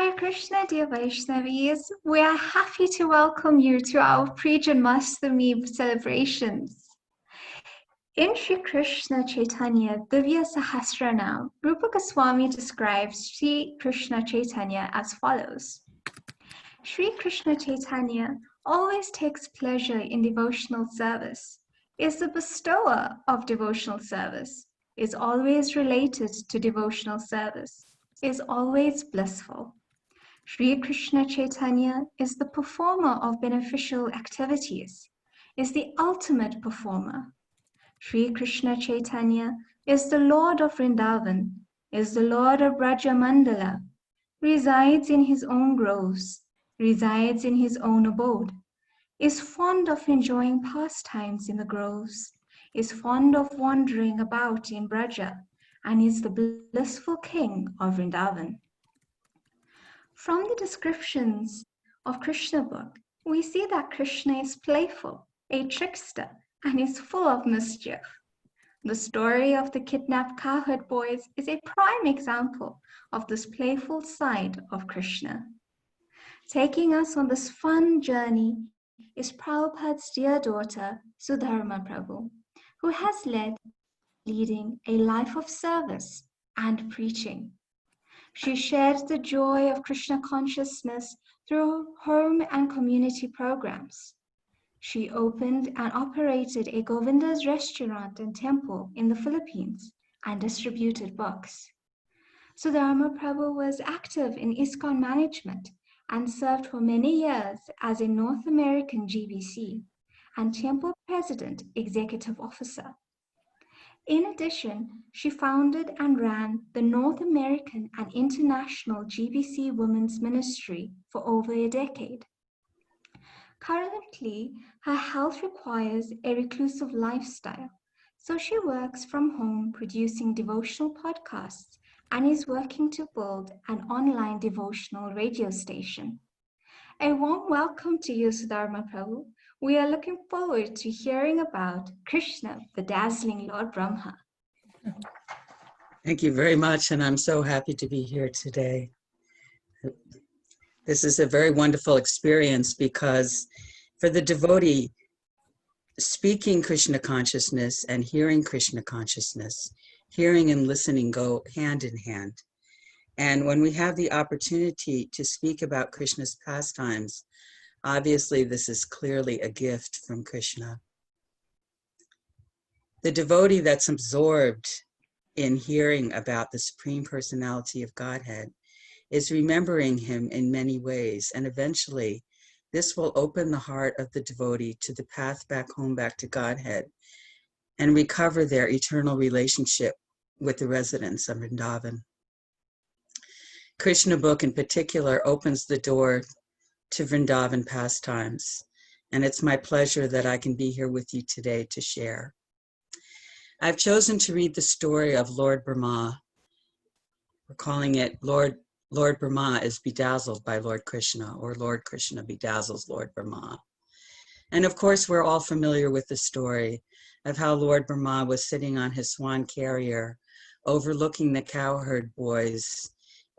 Hare Krishna, dear Vaishnavis. We are happy to welcome you to our pre-Janmashtami celebrations. In Sri Krishna Chaitanya Divya Sahasranam, Rupa Goswami describes Sri Krishna Chaitanya as follows. Sri Krishna Chaitanya always takes pleasure in devotional service, is the bestower of devotional service, is always related to devotional service, is always blissful. Sri Krishna Chaitanya is the performer of beneficial activities, is the ultimate performer. Sri Krishna Chaitanya is the Lord of Vrindavan, is the Lord of Braja Mandala, resides in his own groves, resides in his own abode, is fond of enjoying pastimes in the groves, is fond of wandering about in Braja, and is the blissful king of Vrindavan. From the descriptions of Krishna book, we see that Krishna is playful, a trickster, and is full of mischief. The story of the kidnapped cowherd boys is a prime example of this playful side of Krishna. Taking us on this fun journey is Prabhupada's dear daughter, Sudharma Prabhu, who has leading a life of service and preaching. She shared the joy of Krishna consciousness through home and community programs. She opened and operated a Govinda's restaurant and temple in the Philippines and distributed books. Sudharma Prabhu was active in ISKCON management and served for many years as a North American GBC and temple president executive officer. In addition, she founded and ran the North American and International GBC Women's Ministry for over a decade. Currently, her health requires a reclusive lifestyle, so she works from home producing devotional podcasts and is working to build an online devotional radio station. A warm welcome to you, Sudharma Prabhu. We are looking forward to hearing about Krishna Bedazzling Lord Brahma. Thank you very much, and I'm so happy to be here today. This is a very wonderful experience because for the devotee, speaking Krishna consciousness and hearing Krishna consciousness, hearing and listening go hand in hand. And when we have the opportunity to speak about Krishna's pastimes, obviously this is clearly a gift from Krishna. The devotee that's absorbed in hearing about the Supreme Personality of Godhead is remembering him in many ways, and eventually this will open the heart of the devotee to the path back home, back to Godhead, and recover their eternal relationship with the residents of Vrindavan. Krishna book in particular opens the door to Vrindavan pastimes, and it's my pleasure that I can be here with you today to share. I've chosen to read the story of Lord Brahma. We're calling it Lord Brahma is bedazzled by Lord Krishna, or Lord Krishna bedazzles Lord Brahma. And of course, we're all familiar with the story of how Lord Brahma was sitting on his swan carrier, overlooking the cowherd boys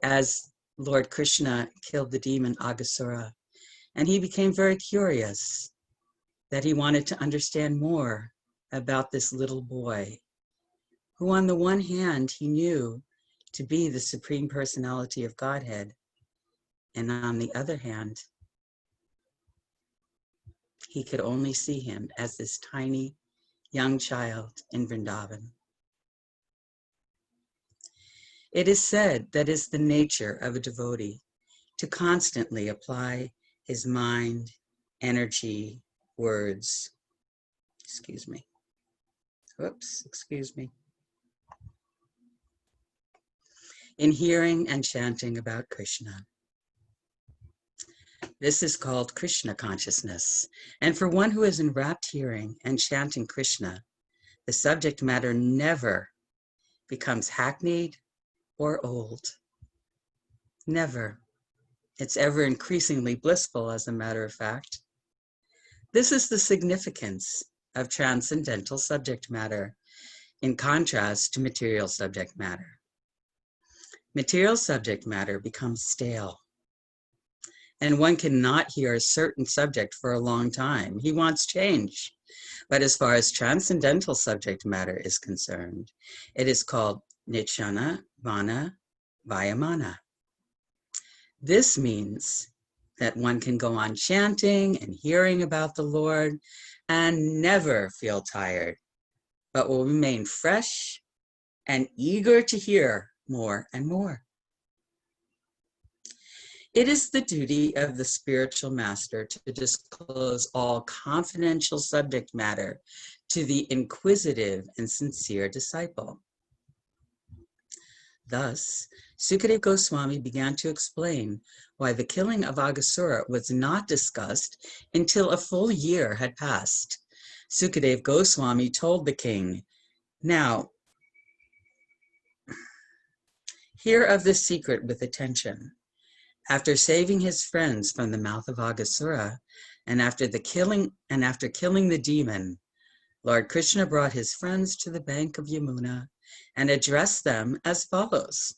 as Lord Krishna killed the demon Aghasura. And he became very curious that he wanted to understand more about this little boy, who on the one hand he knew to be the Supreme Personality of Godhead, and on the other hand, he could only see him as this tiny young child in Vrindavan. It is said that it's the nature of a devotee to constantly apply his mind, energy, words, in hearing and chanting about Krishna. This is called Krishna consciousness. And for one who is in rapt hearing and chanting Krishna, the subject matter never becomes hackneyed or old. Never. It's ever increasingly blissful, as a matter of fact. This is the significance of transcendental subject matter, in contrast to material subject matter. Material subject matter becomes stale and one cannot hear a certain subject for a long time. He wants change. But as far as transcendental subject matter is concerned, it is called Nichana Vana Vayamana. This means that one can go on chanting and hearing about the Lord and never feel tired, but will remain fresh and eager to hear more and more. It is the duty of the spiritual master to disclose all confidential subject matter to the inquisitive and sincere disciple. Thus, Sukadeva Goswami began to explain why the killing of Aghasura was not discussed until a full year had passed. Sukadeva Goswami told the king, "Now, hear of this secret with attention. After saving his friends from the mouth of Aghasura, and after killing the demon, Lord Krishna brought his friends to the bank of Yamuna and addressed them as follows.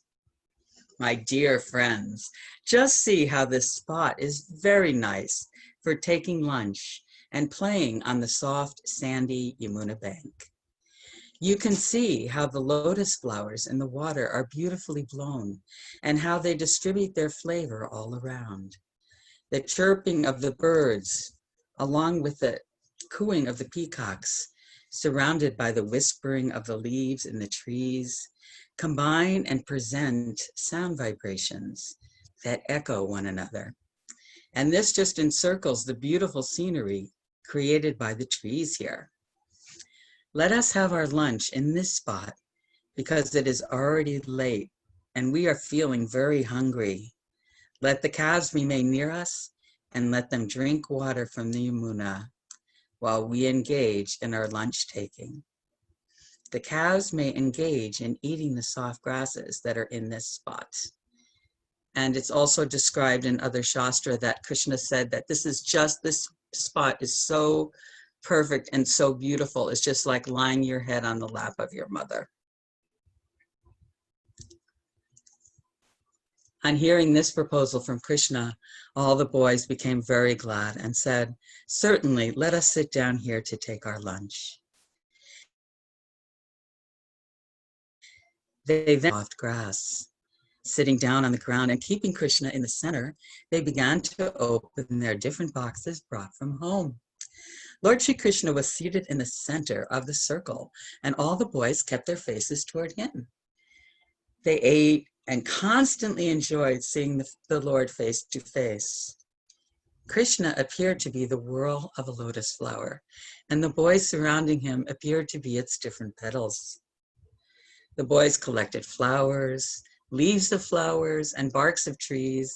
My dear friends, just see how this spot is very nice for taking lunch and playing on the soft, sandy Yamuna bank. You can see how the lotus flowers in the water are beautifully blown and how they distribute their flavor all around. The chirping of the birds, along with the cooing of the peacocks, surrounded by the whispering of the leaves in the trees, combine and present sound vibrations that echo one another. And this just encircles the beautiful scenery created by the trees here. Let us have our lunch in this spot because it is already late and we are feeling very hungry. Let the calves remain near us and let them drink water from the Yamuna while we engage in our lunch taking. The calves may engage in eating the soft grasses that are in this spot." And it's also described in other Shastra that Krishna said that this spot is so perfect and so beautiful. It's just like lying your head on the lap of your mother. On hearing this proposal from Krishna, all the boys became very glad and said, "Certainly, let us sit down here to take our lunch." They then soft grass. Sitting down on the ground and keeping Krishna in the center, they began to open their different boxes brought from home. Lord Shri Krishna was seated in the center of the circle, and all the boys kept their faces toward him. They ate and constantly enjoyed seeing the Lord face to face. Krishna appeared to be the whorl of a lotus flower, and the boys surrounding him appeared to be its different petals. The boys collected flowers, leaves of flowers, and barks of trees,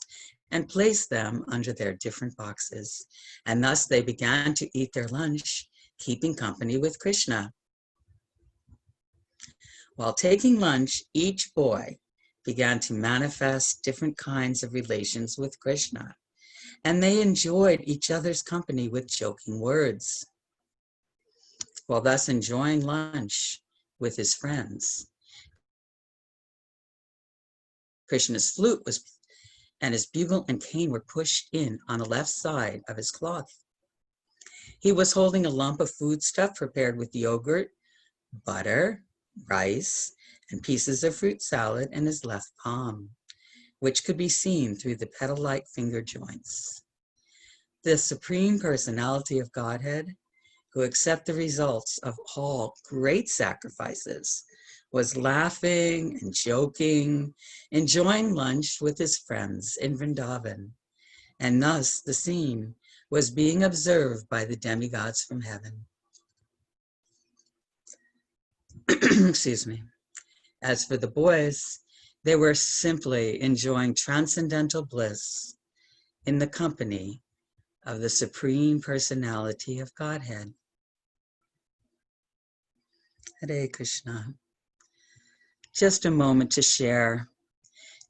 and placed them under their different boxes. And thus they began to eat their lunch, keeping company with Krishna. While taking lunch, each boy began to manifest different kinds of relations with Krishna, and they enjoyed each other's company with joking words. While thus enjoying lunch with his friends, Krishna's flute and his bugle and cane were pushed in on the left side of his cloth. He was holding a lump of foodstuff prepared with yogurt, butter, rice, and pieces of fruit salad in his left palm, which could be seen through the petal-like finger joints. The Supreme Personality of Godhead, who accepts the results of all great sacrifices, was laughing and joking, enjoying lunch with his friends in Vrindavan, and thus the scene was being observed by the demigods from heaven. Excuse me. As for the boys, they were simply enjoying transcendental bliss in the company of the Supreme Personality of Godhead. Hare Krishna. Just a moment to share.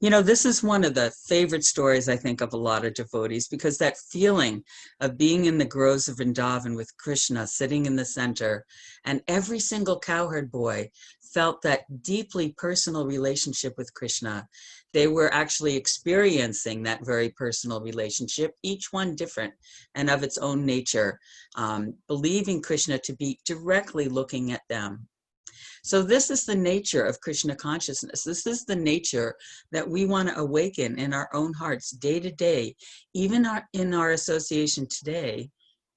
You know, this is one of the favorite stories, I think, of a lot of devotees, because that feeling of being in the groves of Vrindavan with Krishna sitting in the center, and every single cowherd boy felt that deeply personal relationship with Krishna. They were actually experiencing that very personal relationship, each one different and of its own nature, believing Krishna to be directly looking at them. So this is the nature of Krishna consciousness. This is the nature that we want to awaken in our own hearts day to day, even in our association today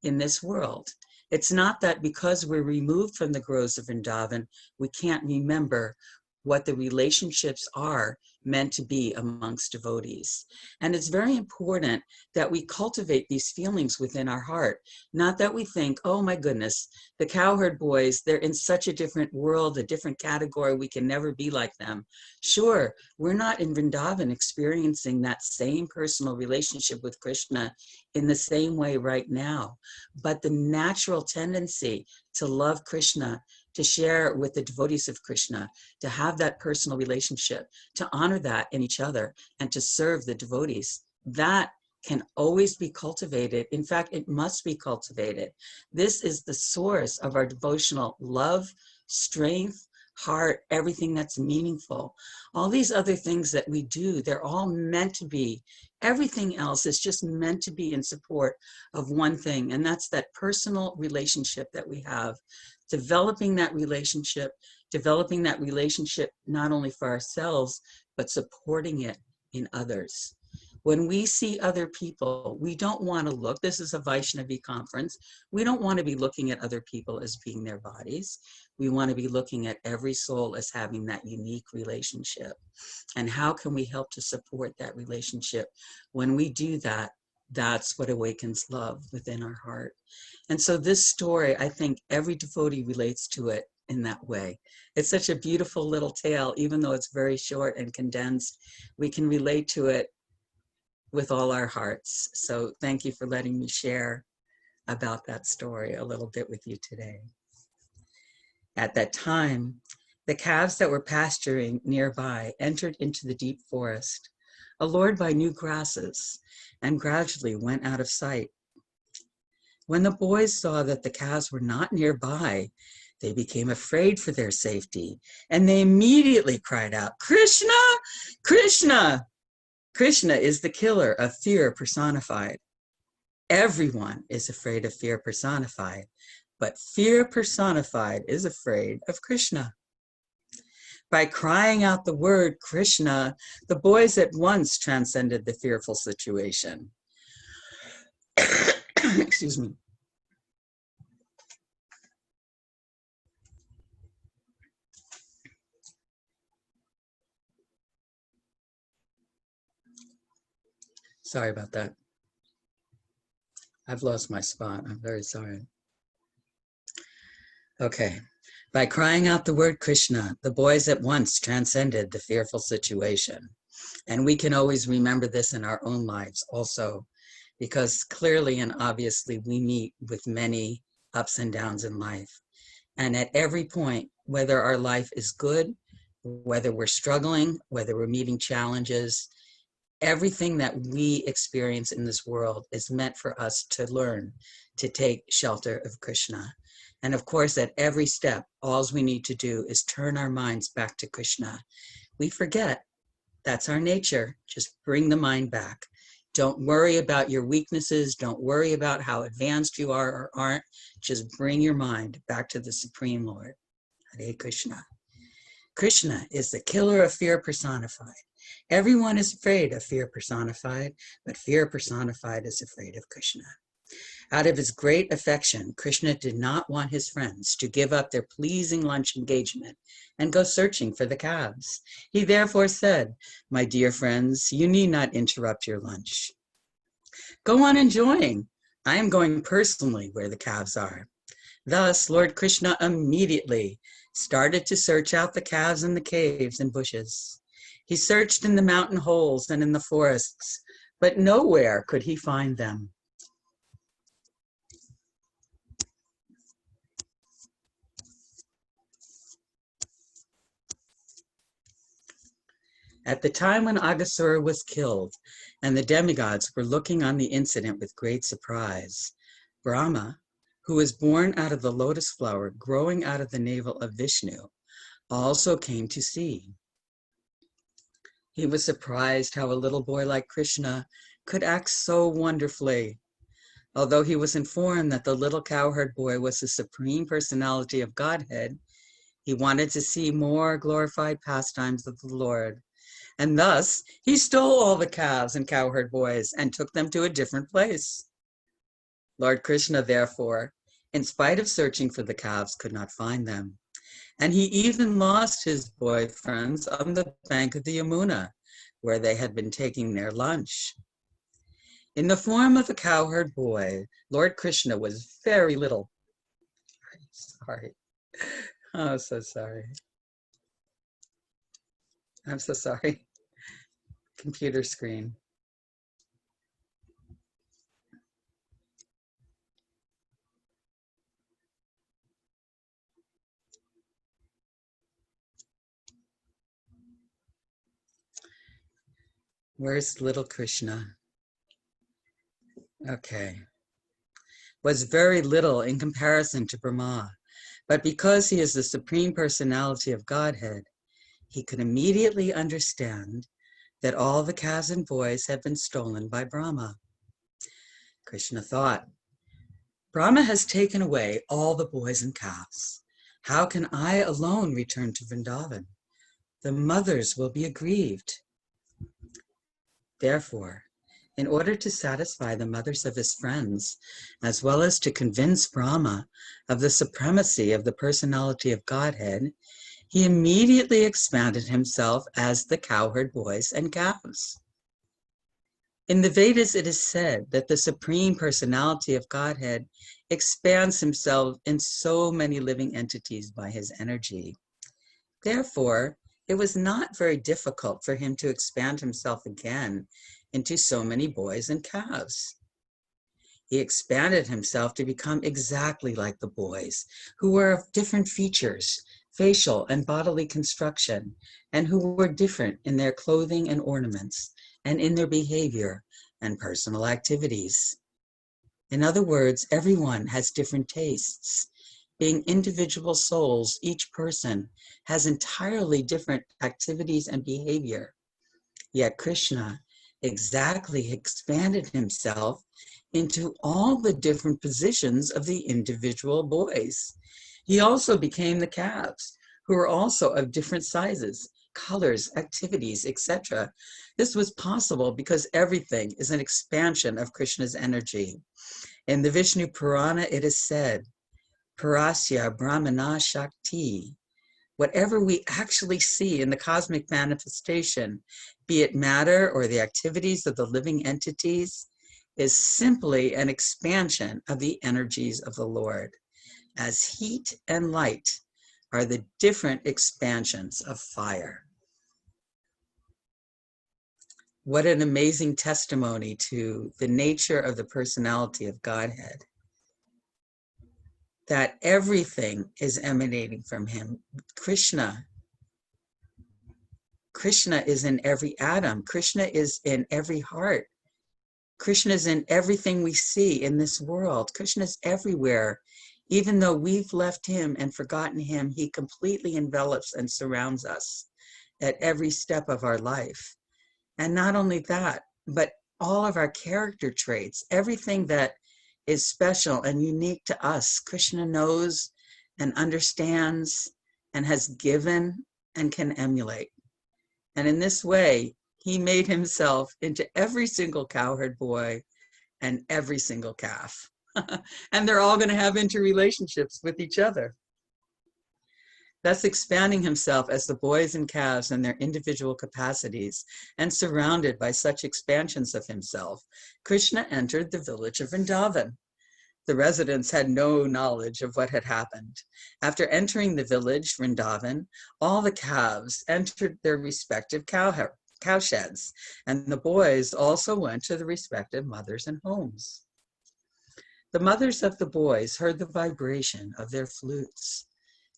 in this world. It's not that because we're removed from the groves of Vrindavan, we can't remember what the relationships are meant to be amongst devotees. And it's very important that we cultivate these feelings within our heart, not that we think, oh my goodness, the cowherd boys, they're in such a different world, a different category, we can never be like them. Sure, we're not in Vrindavan experiencing that same personal relationship with Krishna in the same way right now, but the natural tendency to love Krishna, to share with the devotees of Krishna, to have that personal relationship, to honor that in each other, and to serve the devotees, that can always be cultivated. In fact, it must be cultivated. This is the source of our devotional love, strength, heart, everything that's meaningful. All these other things that we do, they're all meant to be. Everything else is just meant to be in support of one thing, and that's that personal relationship that we have. Developing that relationship not only for ourselves, but supporting it in others. When we see other people, we don't want to look, this is a Vaishnavi conference, we don't want to be looking at other people as being their bodies. We want to be looking at every soul as having that unique relationship. And how can we help to support that relationship? When we do that, that's what awakens love within our heart. And so this story, I think every devotee relates to it in that way. It's such a beautiful little tale, even though it's very short and condensed, we can relate to it with all our hearts. So thank you for letting me share about that story a little bit with you today. At that time, the calves that were pasturing nearby entered into the deep forest, allured by new grasses, and gradually went out of sight. When the boys saw that the calves were not nearby, they became afraid for their safety, and they immediately cried out, "Krishna! Krishna!" Krishna is the killer of fear personified. Everyone is afraid of fear personified, but fear personified is afraid of Krishna. By crying out the word Krishna, the boys at once transcended the fearful situation. Excuse me. Sorry about that. I've lost my spot. I'm very sorry. Okay. By crying out the word Krishna, the boys at once transcended the fearful situation. And we can always remember this in our own lives also, because clearly and obviously we meet with many ups and downs in life. And at every point, whether our life is good, whether we're struggling, whether we're meeting challenges, everything that we experience in this world is meant for us to learn to take shelter of Krishna. And of course, at every step, all we need to do is turn our minds back to Krishna. We forget, that's our nature. Just bring the mind back. Don't worry about your weaknesses. Don't worry about how advanced you are or aren't. Just bring your mind back to the Supreme Lord. Hare Krishna. Krishna is the killer of fear personified. Everyone is afraid of fear personified, but fear personified is afraid of Krishna. Out of his great affection, Krishna did not want his friends to give up their pleasing lunch engagement and go searching for the calves. He therefore said, "My dear friends, you need not interrupt your lunch. Go on enjoying. I am going personally where the calves are." Thus, Lord Krishna immediately started to search out the calves in the caves and bushes. He searched in the mountain holes and in the forests, but nowhere could he find them. At the time when Aghasura was killed and the demigods were looking on the incident with great surprise, Brahma, who was born out of the lotus flower growing out of the navel of Vishnu, also came to see. He was surprised how a little boy like Krishna could act so wonderfully. Although he was informed that the little cowherd boy was the Supreme Personality of Godhead, he wanted to see more glorified pastimes of the Lord. And thus, he stole all the calves and cowherd boys and took them to a different place. Lord Krishna, therefore, in spite of searching for the calves, could not find them. And he even lost his boyfriends on the bank of the Yamuna, where they had been taking their lunch. In the form of a cowherd boy, Lord Krishna was very little. Sorry. Oh, so sorry. I'm so sorry. Computer screen. Where's little Krishna? Okay. Was very little in comparison to Brahma, but because he is the Supreme Personality of Godhead, he could immediately understand that all the calves and boys had been stolen by Brahma. Krishna thought, Brahma has taken away all the boys and calves. How can I alone return to Vrindavan? The mothers will be aggrieved. Therefore, in order to satisfy the mothers of his friends, as well as to convince Brahma of the supremacy of the personality of Godhead, he immediately expanded himself as the cowherd boys and calves. In the Vedas, it is said that the Supreme Personality of Godhead expands himself in so many living entities by his energy. Therefore, it was not very difficult for him to expand himself again into so many boys and calves. He expanded himself to become exactly like the boys, who were of different features, facial and bodily construction, and who were different in their clothing and ornaments, and in their behavior and personal activities. In other words, everyone has different tastes. Being individual souls, each person has entirely different activities and behavior. Yet Krishna exactly expanded himself into all the different positions of the individual boys. He also became the calves, who were also of different sizes, colors, activities, etc. This was possible because everything is an expansion of Krishna's energy. In the Vishnu Purana, it is said, Parasya Brahmana Shakti. Whatever we actually see in the cosmic manifestation, be it matter or the activities of the living entities, is simply an expansion of the energies of the Lord, as heat and light are the different expansions of fire. What an amazing testimony to the nature of the personality of Godhead, that everything is emanating from him. Krishna is in every atom. Krishna is in every heart. Krishna is in everything we see in this world. Krishna is everywhere. Even though we've left him and forgotten him, he completely envelops and surrounds us at every step of our life. And not only that, but all of our character traits, everything that is special and unique to us, Krishna knows and understands and has given and can emulate. And in this way, he made himself into every single cowherd boy and every single calf. And they're all going to have interrelationships with each other. Thus expanding himself as the boys and calves in their individual capacities, and surrounded by such expansions of himself, Krishna entered the village of Vrindavan. The residents had no knowledge of what had happened. After entering the village, Vrindavan, all the calves entered their respective cowsheds, and the boys also went to the respective mothers and homes. The mothers of the boys heard the vibration of their flutes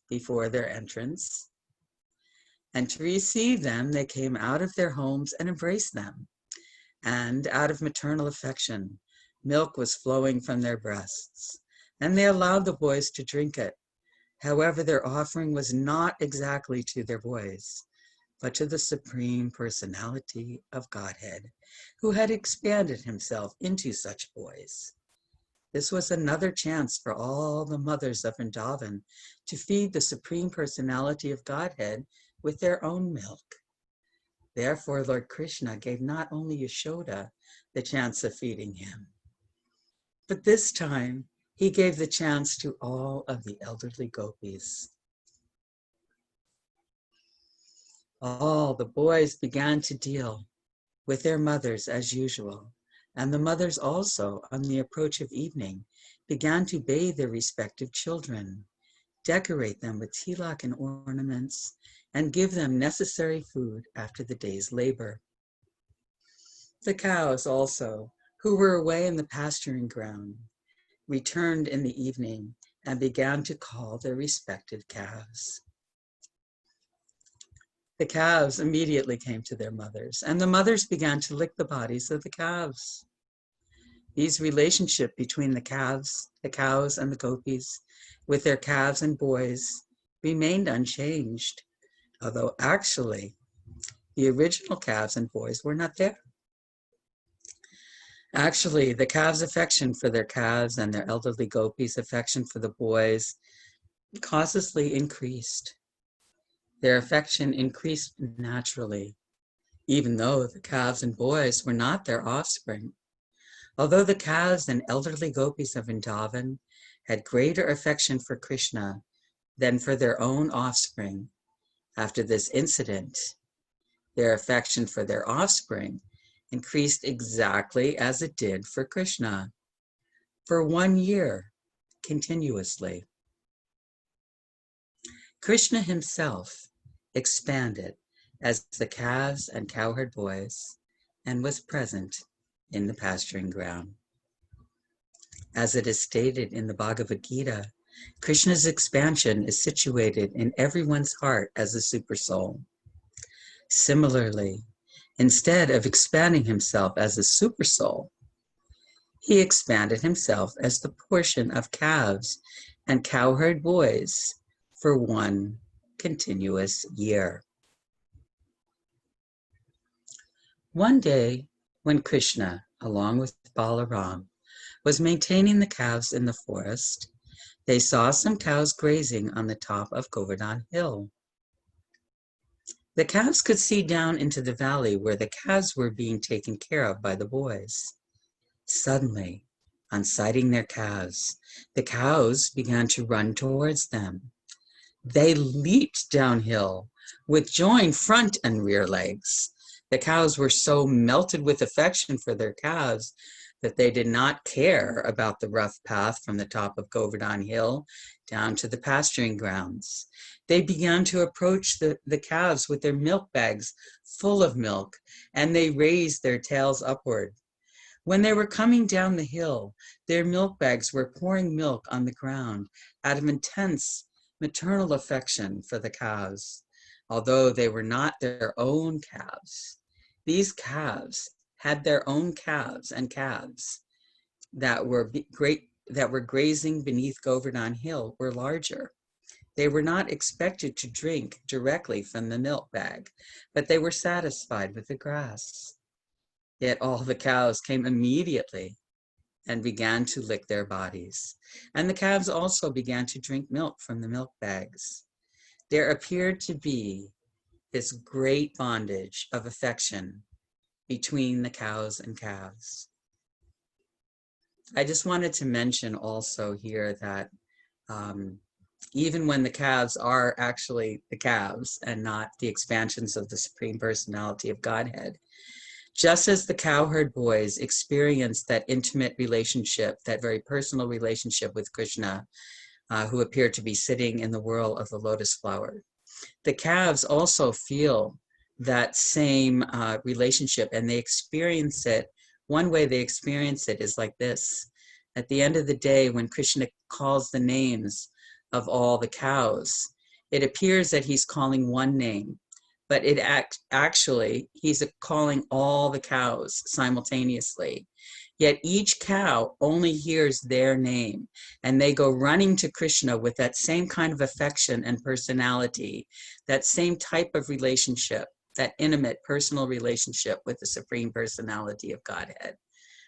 before their entrance. And to receive them, they came out of their homes and embraced them. And out of maternal affection, milk was flowing from their breasts, and they allowed the boys to drink it. However, their offering was not exactly to their boys, but to the Supreme Personality of Godhead, who had expanded himself into such boys. This was another chance for all the mothers of Vrindavan to feed the Supreme Personality of Godhead with their own milk. Therefore, Lord Krishna gave not only Yashoda the chance of feeding him, but this time he gave the chance to all of the elderly gopis. All the boys began to deal with their mothers as usual, and the mothers also, on the approach of evening, began to bathe their respective children, decorate them with tilak and ornaments, and give them necessary food after the day's labor. The cows also, who were away in the pasturing ground, returned in the evening and began to call their respective calves. The calves immediately came to their mothers, and the mothers began to lick the bodies of the calves. These relationship between the cows and the gopis with their calves and boys remained unchanged, although actually the original calves and boys were not there. Actually, the calves' affection for their calves and their elderly gopis' affection for the boys cautiously increased. Their affection increased naturally, even though the calves and boys were not their offspring. Although the calves and elderly gopis of Vrindavan had greater affection for Krishna than for their own offspring, after this incident, their affection for their offspring increased exactly as it did for Krishna, for 1 year continuously. Krishna himself expanded as the calves and cowherd boys and was present in the pasturing ground. As it is stated in the Bhagavad Gita, Krishna's expansion is situated in everyone's heart as a supersoul. Similarly, instead of expanding himself as a supersoul, he expanded himself as the portion of calves and cowherd boys for 1 continuous year. One day, when Krishna, along with Balaram, was maintaining the calves in the forest, they saw some cows grazing on the top of Govardhan Hill. The calves could see down into the valley where the calves were being taken care of by the boys. Suddenly, on sighting their calves, the cows began to run towards them. They leaped downhill with joined front and rear legs. The cows were so melted with affection for their calves that they did not care about the rough path from the top of Govardhan Hill down to the pasturing grounds. They began to approach the calves with their milk bags full of milk, and they raised their tails upward. When they were coming down the hill, their milk bags were pouring milk on the ground out of intense maternal affection for the cows. Although they were not their own calves, these calves had their own calves and calves that were grazing beneath Govardhan Hill were larger. They were not expected to drink directly from the milk bag, but they were satisfied with the grass. Yet all the cows came immediately and began to lick their bodies. And the calves also began to drink milk from the milk bags. There appeared to be this great bondage of affection between the cows and calves. I just wanted to mention also here that even when the calves are actually the calves and not the expansions of the Supreme Personality of Godhead, just as the cowherd boys experienced that intimate relationship, that very personal relationship with Krishna, who appeared to be sitting in the whirl of the lotus flower, the calves also feel that same relationship, and they experience it. One way they experience it is like this. At the end of the day, when Krishna calls the names of all the cows, it appears that he's calling one name, but actually, he's calling all the cows simultaneously. Yet each cow only hears their name, and they go running to Krishna with that same kind of affection and personality, that same type of relationship, that intimate personal relationship with the Supreme Personality of Godhead.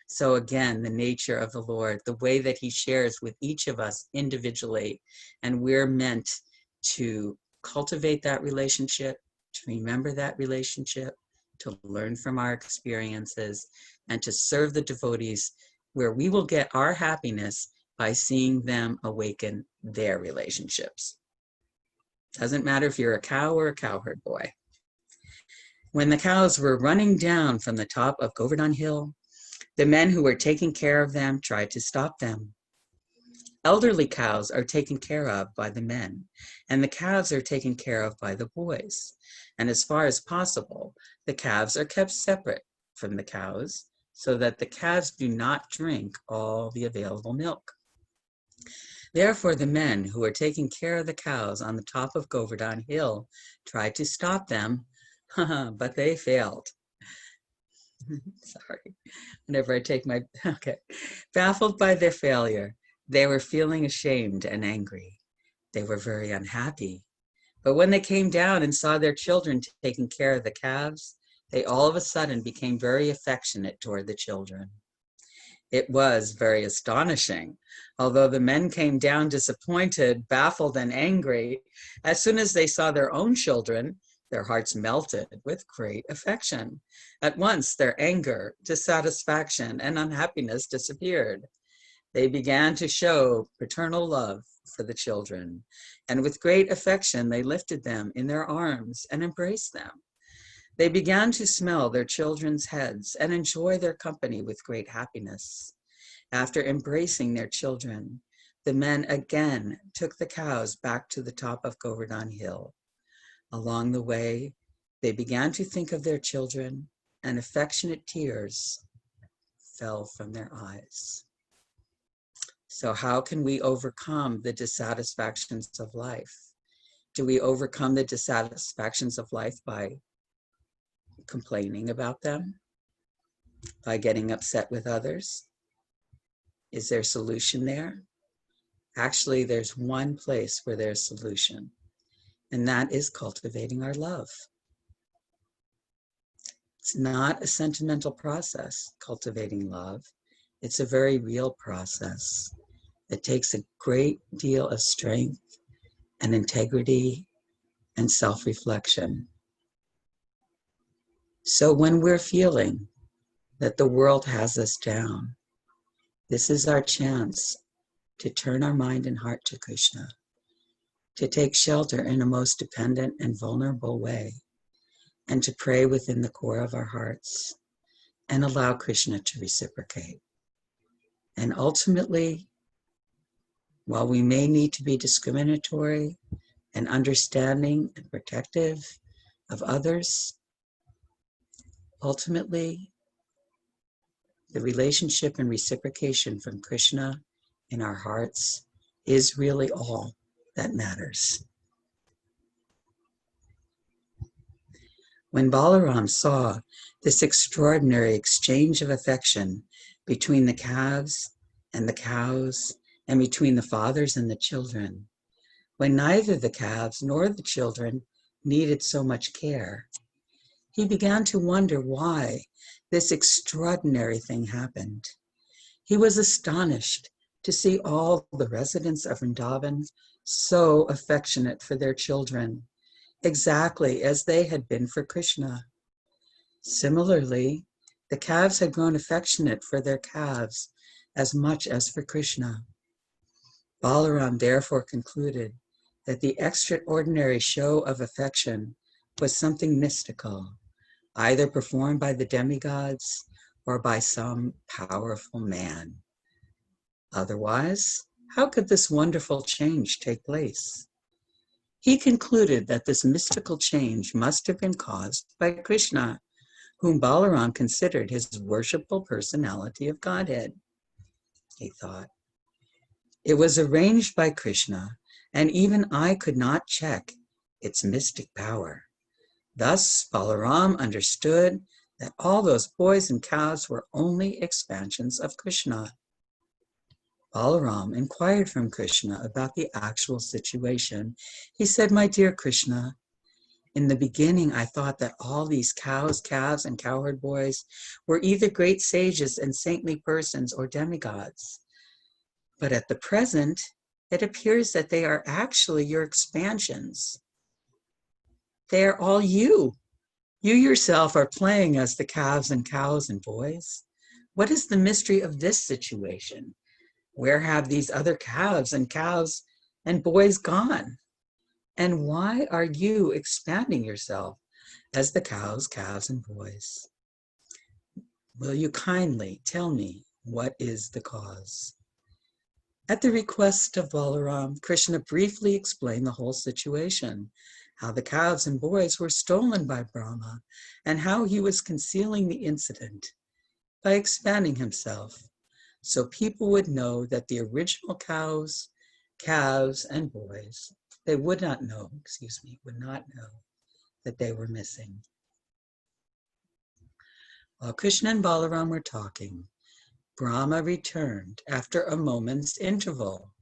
So again, the nature of the Lord, the way that he shares with each of us individually, and we're meant to cultivate that relationship, to remember that relationship, to learn from our experiences, and to serve the devotees where we will get our happiness by seeing them awaken their relationships. Doesn't matter if you're a cow or a cowherd boy. When the cows were running down from the top of Govardhan Hill, the men who were taking care of them tried to stop them. Elderly cows are taken care of by the men, and the calves are taken care of by the boys. And as far as possible, the calves are kept separate from the cows so that the calves do not drink all the available milk. Therefore, the men who were taking care of the cows on the top of Govardhan Hill tried to stop them, but they failed. Sorry, whenever I take my, okay. Baffled by their failure, they were feeling ashamed and angry. They were very unhappy. But when they came down and saw their children taking care of the calves, they all of a sudden became very affectionate toward the children. It was very astonishing. Although the men came down disappointed, baffled, and angry, as soon as they saw their own children, their hearts melted with great affection. At once, their anger, dissatisfaction, and unhappiness disappeared. They began to show paternal love for the children, and with great affection, they lifted them in their arms and embraced them. They began to smell their children's heads and enjoy their company with great happiness. After embracing their children, the men again took the cows back to the top of Govardhan Hill. Along the way, they began to think of their children, and affectionate tears fell from their eyes. So how can we overcome the dissatisfactions of life? Do we overcome the dissatisfactions of life by complaining about them? By getting upset with others? Is there a solution there? Actually, there's one place where there's solution, and that is cultivating our love. It's not a sentimental process, cultivating love. It's a very real process. It takes a great deal of strength and integrity and self-reflection. So when we're feeling that the world has us down, this is our chance to turn our mind and heart to Krishna, to take shelter in a most dependent and vulnerable way, and to pray within the core of our hearts and allow Krishna to reciprocate. And ultimately, while we may need to be discriminatory and understanding and protective of others, ultimately, the relationship and reciprocation from Krishna in our hearts is really all that matters. When Balaram saw this extraordinary exchange of affection between the calves and the cows, and between the fathers and the children, when neither the calves nor the children needed so much care, he began to wonder why this extraordinary thing happened. He was astonished to see all the residents of Vrindavan so affectionate for their children, exactly as they had been for Krishna. Similarly, the calves had grown affectionate for their calves as much as for Krishna. Balaram therefore concluded that the extraordinary show of affection was something mystical, either performed by the demigods or by some powerful man. Otherwise, how could this wonderful change take place? He concluded that this mystical change must have been caused by Krishna, whom Balaram considered his worshipful personality of Godhead. He thought, it was arranged by Krishna, and even I could not check its mystic power. Thus, Balaram understood that all those boys and cows were only expansions of Krishna. Balaram inquired from Krishna about the actual situation. He said, "My dear Krishna, in the beginning I thought that all these cows, calves, and cowherd boys were either great sages and saintly persons or demigods. But at the present, it appears that they are actually your expansions. They are all you. You yourself are playing as the calves and cows and boys. What is the mystery of this situation? Where have these other calves and boys gone? And why are you expanding yourself as the cows, calves, and boys? Will you kindly tell me what is the cause?" At the request of Balaram, Krishna briefly explained the whole situation, how the calves and boys were stolen by Brahma, and how he was concealing the incident by expanding himself, so people would know that the original cows, calves, and boys, would not know that they were missing. While Krishna and Balaram were talking, Brahma returned after a moment's interval,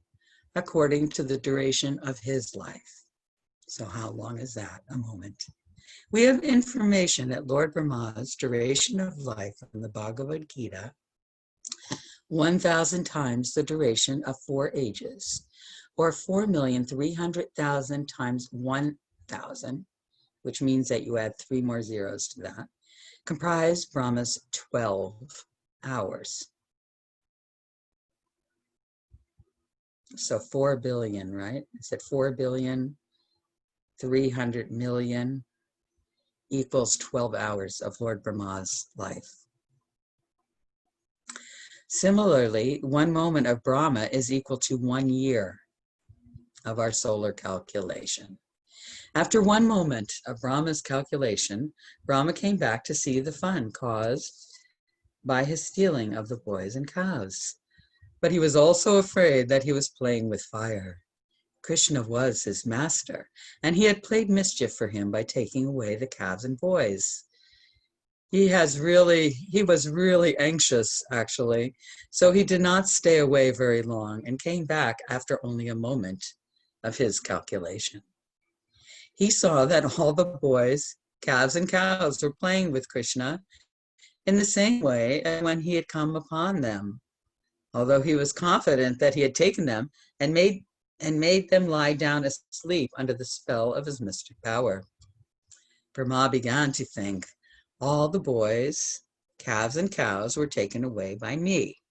according to the duration of his life. So how long is that? A moment. We have information that Lord Brahma's duration of life in the Bhagavad Gita, 1,000 times the duration of 4 ages, or 4,300,000 times 1,000, which means that you add 3 more zeros to that, comprised Brahma's 12 hours. So 4 billion, right? I said 4,300,000,000 equals 12 hours of Lord Brahma's life. Similarly, 1 moment of Brahma is equal to 1 year of our solar calculation. After 1 moment of Brahma's calculation, Brahma came back to see the fun caused by his stealing of the boys and cows. But he was also afraid that he was playing with fire. Krishna was his master, and he had played mischief for him by taking away the calves and boys. He was really anxious, actually, so he did not stay away very long and came back after only a moment of his calculation. He saw that all the boys, calves, and cows were playing with Krishna in the same way as when he had come upon them, although he was confident that he had taken them and made them lie down asleep under the spell of his mystic power. Brahma began to think, all the boys, calves, and cows were taken away by me.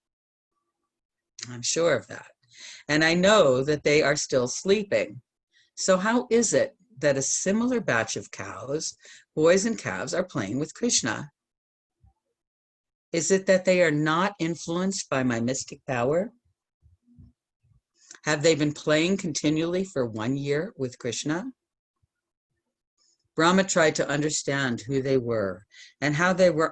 I'm sure of that. And I know that they are still sleeping. So how is it that a similar batch of cows, boys, and calves are playing with Krishna? Is it that they are not influenced by my mystic power? Have they been playing continually for 1 year with Krishna? Brahma tried to understand who they were and how they were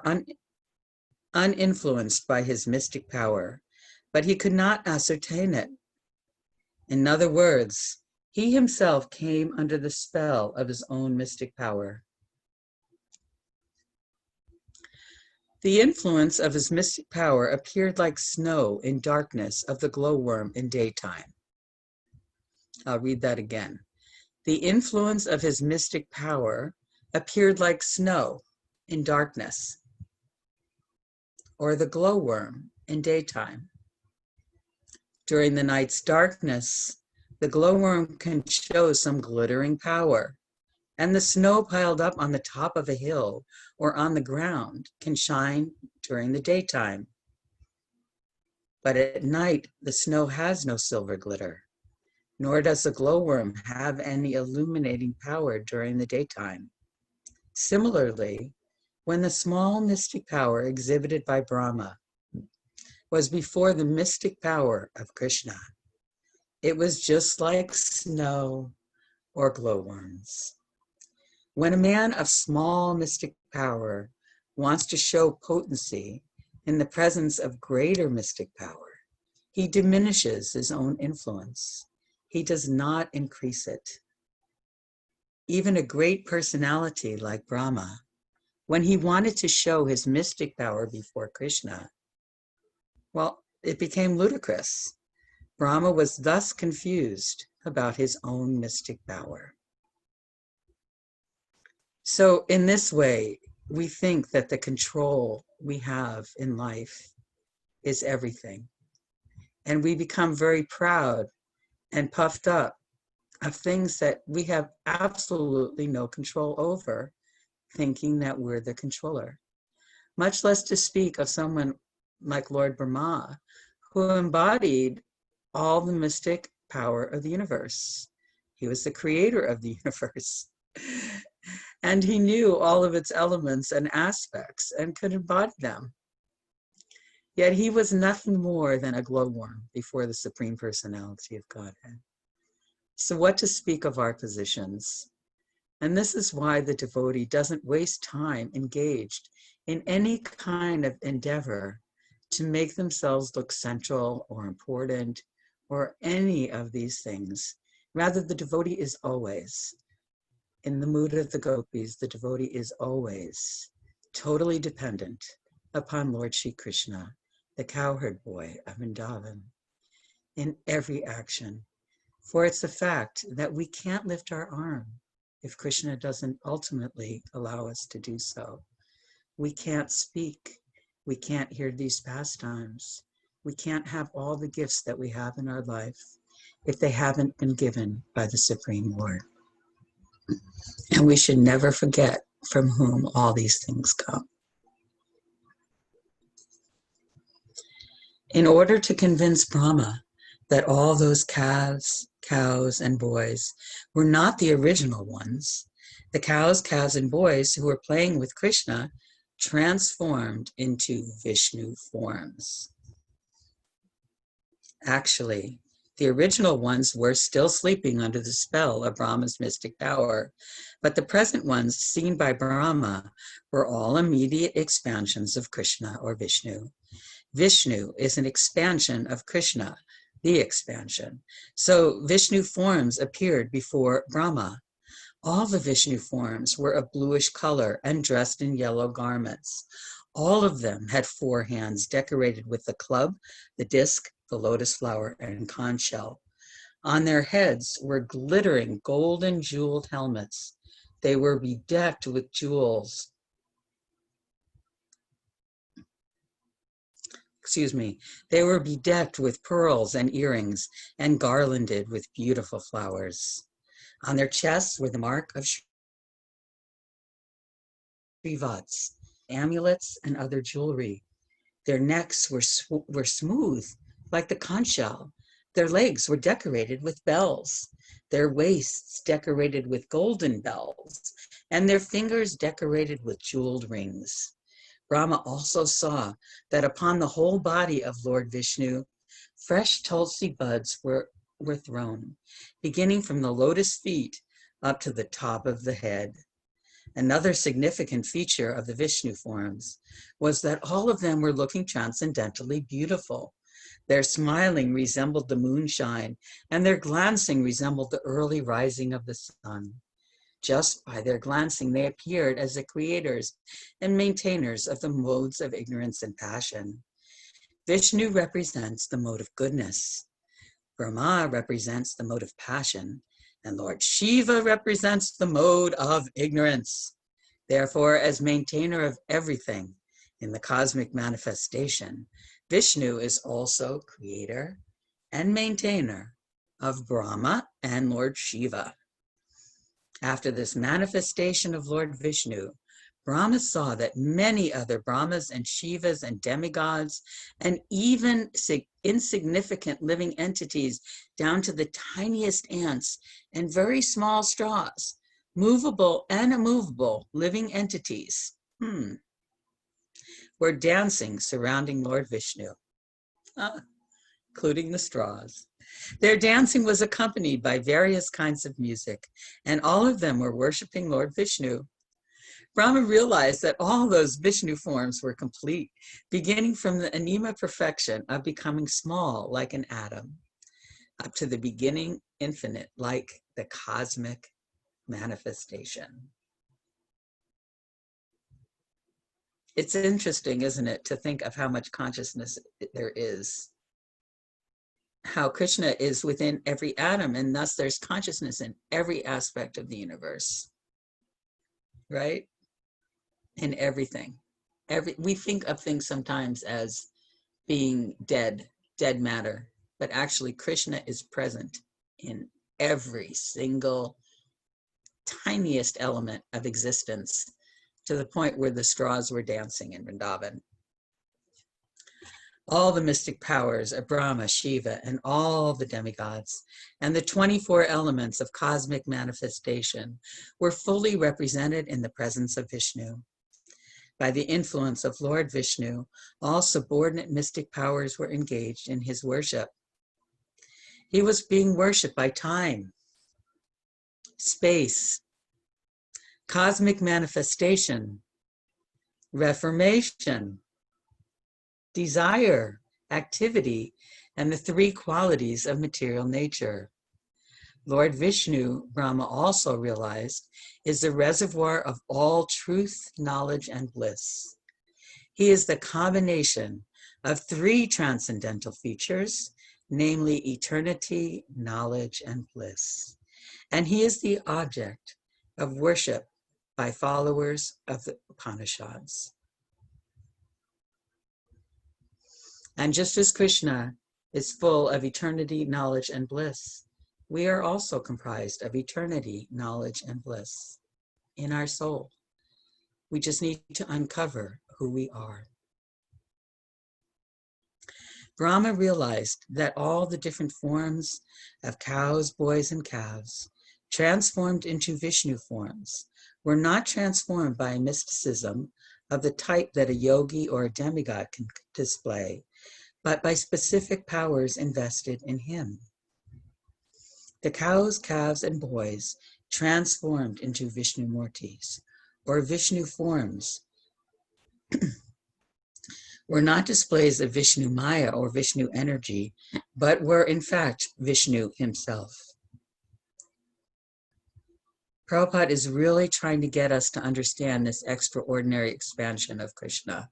uninfluenced by his mystic power, but he could not ascertain it. In other words, he himself came under the spell of his own mystic power. The influence of his mystic power appeared like snow in darkness of the glowworm in daytime. I'll read that again. The influence of his mystic power appeared like snow in darkness, or the glowworm in daytime. During the night's darkness, the glowworm can show some glittering power, and the snow piled up on the top of a hill or on the ground can shine during the daytime. But at night, the snow has no silver glitter, nor does the glowworm have any illuminating power during the daytime. Similarly, when the small mystic power exhibited by Brahma was before the mystic power of Krishna, it was just like snow or glowworms. When a man of small mystic power wants to show potency in the presence of greater mystic power, he diminishes his own influence. He does not increase it. Even a great personality like Brahma, when he wanted to show his mystic power before Krishna, well, it became ludicrous. Brahma was thus confused about his own mystic power. So in this way, we think that the control we have in life is everything. And we become very proud and puffed up of things that we have absolutely no control over, thinking that we're the controller. Much less to speak of someone like Lord Brahma, who embodied all the mystic power of the universe. He was the creator of the universe. And he knew all of its elements and aspects and could embody them. Yet he was nothing more than a glowworm before the Supreme Personality of Godhead. So what to speak of our positions? And this is why the devotee doesn't waste time engaged in any kind of endeavor to make themselves look central or important or any of these things. Rather, the devotee is always, in the mood of the gopis, the devotee is always totally dependent upon Lord Shri Krishna, the cowherd boy of Vrindavan, in every action. For it's a fact that we can't lift our arm if Krishna doesn't ultimately allow us to do so. We can't speak. We can't hear these pastimes. We can't have all the gifts that we have in our life if they haven't been given by the Supreme Lord. And we should never forget from whom all these things come. In order to convince Brahma that all those calves, cows, and boys were not the original ones, the cows, and boys who were playing with Krishna transformed into Vishnu forms. Actually, the original ones were still sleeping under the spell of Brahma's mystic power, but the present ones seen by Brahma were all immediate expansions of Krishna or Vishnu. Vishnu is an expansion of Krishna, the expansion. So Vishnu forms appeared before Brahma. All the Vishnu forms were of bluish color and dressed in yellow garments. All of them had 4 hands decorated with the club, the disc, the lotus flower, and conch shell. On their heads were glittering golden jeweled helmets. They were bedecked with jewels. They were bedecked with pearls and earrings and garlanded with beautiful flowers. On their chests were the mark of Shrivats, amulets, and other jewelry. Their necks were smooth, like the conch shell. Their legs were decorated with bells, their waists decorated with golden bells, and their fingers decorated with jeweled rings. Brahma also saw that upon the whole body of Lord Vishnu, fresh tulsi buds were thrown, beginning from the lotus feet up to the top of the head. Another significant feature of the Vishnu forms was that all of them were looking transcendently beautiful. Their smiling resembled the moonshine, and their glancing resembled the early rising of the sun. Just by their glancing, they appeared as the creators and maintainers of the modes of ignorance and passion. Vishnu represents the mode of goodness. Brahma represents the mode of passion, and Lord Shiva represents the mode of ignorance. Therefore, as maintainer of everything in the cosmic manifestation, Vishnu is also creator and maintainer of Brahma and Lord Shiva. After this manifestation of Lord Vishnu, Brahma saw that many other Brahmas and Shivas and demigods and even insignificant living entities down to the tiniest ants and very small straws, movable and immovable living entities, were dancing surrounding Lord Vishnu, including the straws. Their dancing was accompanied by various kinds of music, and all of them were worshiping Lord Vishnu. Brahma realized that all those Vishnu forms were complete, beginning from the anima perfection of becoming small like an atom, up to the beginning infinite like the cosmic manifestation. It's interesting, isn't it, to think of how much consciousness there is. How Krishna is within every atom, and thus there's consciousness in every aspect of the universe, right? In everything. We think of things sometimes as being dead matter, but actually Krishna is present in every single tiniest element of existence, to the point where the straws were dancing in Vrindavan. All the mystic powers of Brahma, Shiva, and all the demigods, and the 24 elements of cosmic manifestation were fully represented in the presence of Vishnu. By the influence of Lord Vishnu, all subordinate mystic powers were engaged in his worship. He was being worshipped by time, space, cosmic manifestation, reformation, desire, activity, and the three qualities of material nature. Lord Vishnu, Brahma also realized, is the reservoir of all truth, knowledge, and bliss. He is the combination of three transcendental features, namely eternity, knowledge, and bliss. And he is the object of worship by followers of the Upanishads. And just as Krishna is full of eternity, knowledge, and bliss, we are also comprised of eternity, knowledge, and bliss in our soul. We just need to uncover who we are. Brahma realized that all the different forms of cows, boys, and calves transformed into Vishnu forms were not transformed by mysticism of the type that a yogi or a demigod can display, but by specific powers invested in him. The cows, calves, and boys transformed into Vishnu Murtis, or Vishnu forms, were not displays of Vishnu Maya or Vishnu energy, but were in fact Vishnu himself. Prabhupada is really trying to get us to understand this extraordinary expansion of Krishna.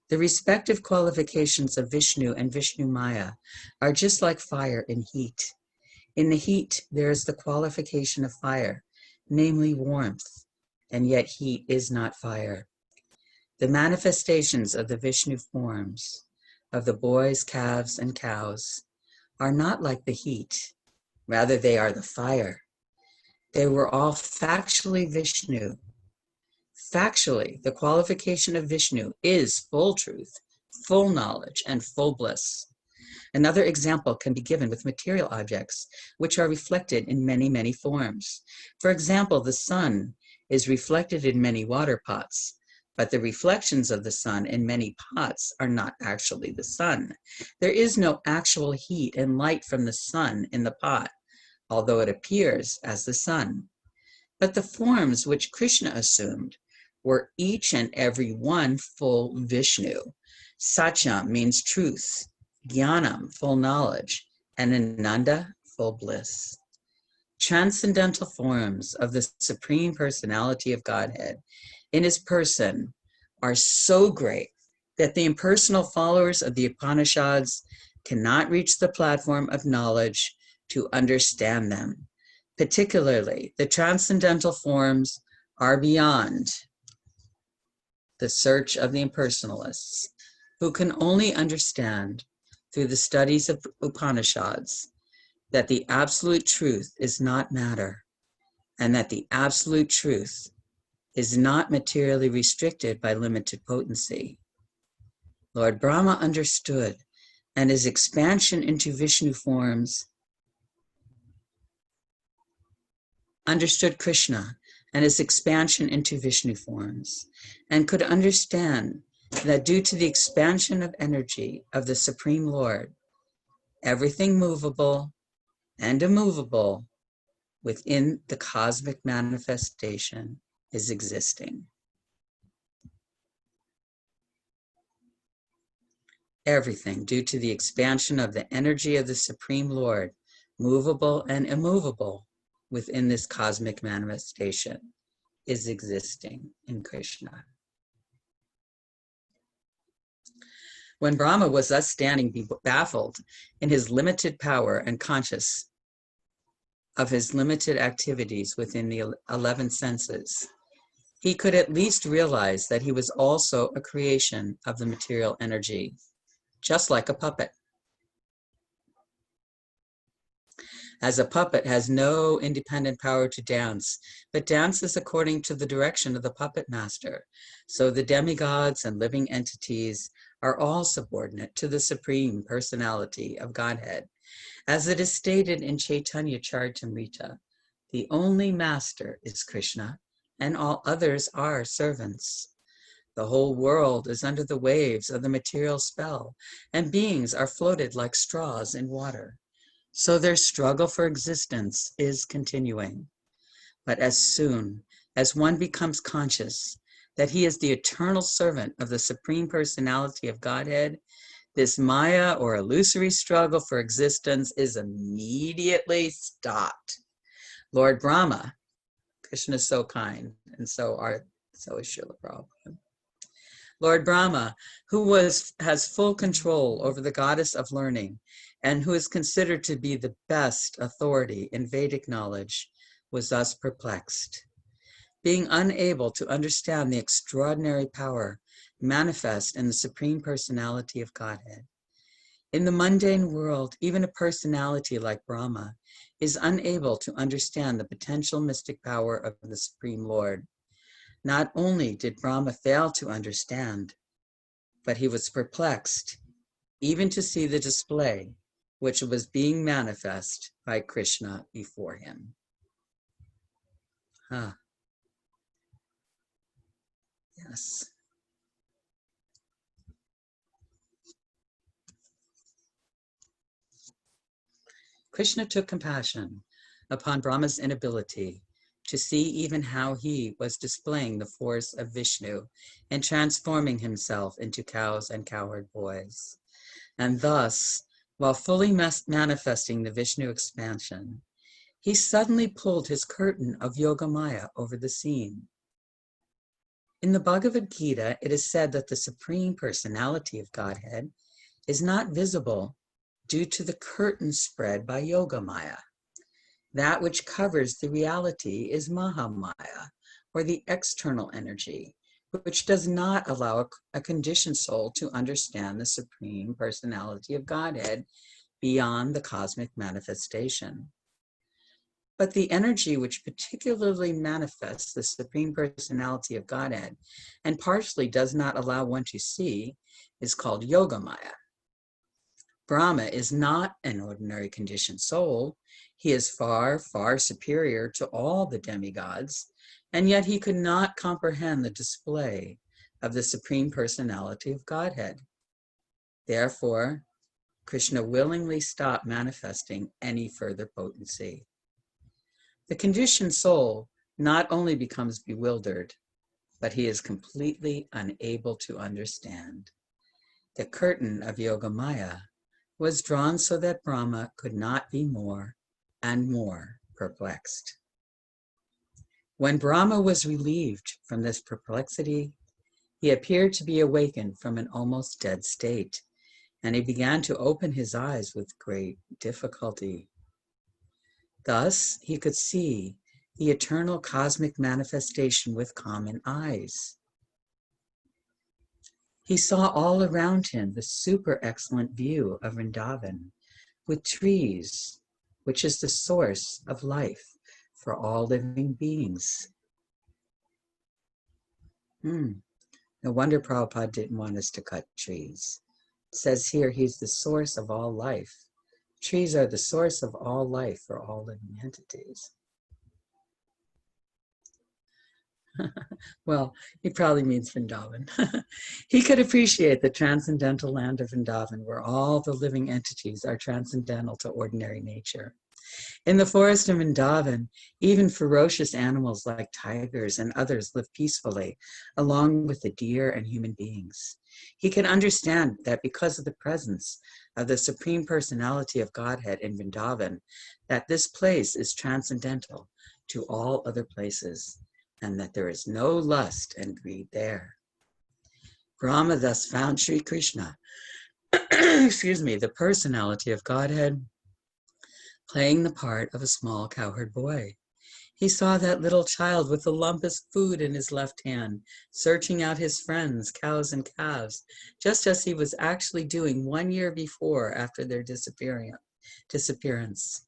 The respective qualifications of Vishnu and Vishnu Maya are just like fire and heat. In the heat, there is the qualification of fire, namely warmth, and yet heat is not fire. The manifestations of the Vishnu forms, of the boys, calves, and cows, are not like the heat. Rather, they are the fire. They were all factually Vishnu. Factually, the qualification of Vishnu is full truth, full knowledge, and full bliss. Another example can be given with material objects, which are reflected in many, many forms. For example, the sun is reflected in many water pots, but the reflections of the sun in many pots are not actually the sun. There is no actual heat and light from the sun in the pot, although it appears as the sun. But the forms which Krishna assumed were each and every one full Vishnu. Satyam means truth, Jnanam, full knowledge, and Ananda, full bliss. Transcendental forms of the Supreme Personality of Godhead in his person are so great that the impersonal followers of the Upanishads cannot reach the platform of knowledge to understand them. Particularly, the transcendental forms are beyond the search of the impersonalists, who can only understand through the studies of Upanishads that the absolute truth is not matter, and that the absolute truth is not materially restricted by limited potency. Lord Brahma understood, and his expansion into Vishnu forms understood Krishna and his expansion into Vishnu forms, and could understand that due to the expansion of energy of the Supreme Lord, everything movable and immovable within the cosmic manifestation is existing. Everything, due to the expansion of the energy of the Supreme Lord, movable and immovable within this cosmic manifestation, is existing in Krishna. When Brahma was thus standing baffled in his limited power and conscious of his limited activities within the 11 senses, he could at least realize that he was also a creation of the material energy, just like a puppet. As a puppet has no independent power to dance, but dances according to the direction of the puppet master, so the demigods and living entities are all subordinate to the Supreme Personality of Godhead. As it is stated in Chaitanya Charitamrita, the only master is Krishna, and all others are servants. The whole world is under the waves of the material spell, and beings are floated like straws in water. So their struggle for existence is continuing. But as soon as one becomes conscious that he is the eternal servant of the Supreme Personality of Godhead, this Maya or illusory struggle for existence is immediately stopped. Lord Brahma, Krishna is so kind, and so is Srila Prabhupada. Lord Brahma, who has full control over the goddess of learning and who is considered to be the best authority in Vedic knowledge, was thus perplexed. Being unable to understand the extraordinary power manifest in the Supreme Personality of Godhead. In the mundane world, even a personality like Brahma is unable to understand the potential mystic power of the Supreme Lord. Not only did Brahma fail to understand, but he was perplexed even to see the display which was being manifest by Krishna before him. Yes. Krishna took compassion upon Brahma's inability to see even how he was displaying the force of Vishnu and transforming himself into cows and cowherd boys. And thus, while fully manifesting the Vishnu expansion, he suddenly pulled his curtain of Yogamaya over the scene. In the Bhagavad Gita, it is said that the Supreme Personality of Godhead is not visible due to the curtain spread by Yogamaya. That which covers the reality is Mahamaya, or the external energy, which does not allow a conditioned soul to understand the Supreme Personality of Godhead beyond the cosmic manifestation. But the energy which particularly manifests the Supreme Personality of Godhead and partially does not allow one to see is called Yogamaya. Brahma is not an ordinary conditioned soul. He is far, far superior to all the demigods, and yet he could not comprehend the display of the Supreme Personality of Godhead. Therefore, Krishna willingly stopped manifesting any further potency. The conditioned soul not only becomes bewildered, but he is completely unable to understand. The curtain of Yogamaya was drawn so that Brahma could not be more and more perplexed. When Brahma was relieved from this perplexity, he appeared to be awakened from an almost dead state, and he began to open his eyes with great difficulty. Thus, he could see the eternal cosmic manifestation with common eyes. He saw all around him the super excellent view of Vrindavan with trees, which is the source of life for all living beings. No wonder Prabhupada didn't want us to cut trees. It says here he's the source of all life. Trees are the source of all life for all living entities. Well, he probably means Vrindavan. He could appreciate the transcendental land of Vrindavan, where all the living entities are transcendental to ordinary nature. In the forest of Vrindavan, even ferocious animals like tigers and others live peacefully, along with the deer and human beings. He can understand that because of the presence of the Supreme Personality of Godhead in Vrindavan, that this place is transcendental to all other places, and that there is no lust and greed there. Brahma thus found Sri Krishna, the personality of Godhead, playing the part of a small cowherd boy. He saw that little child with a lump of food in his left hand, searching out his friends, cows and calves, just as he was actually doing 1 year before after their disappearance.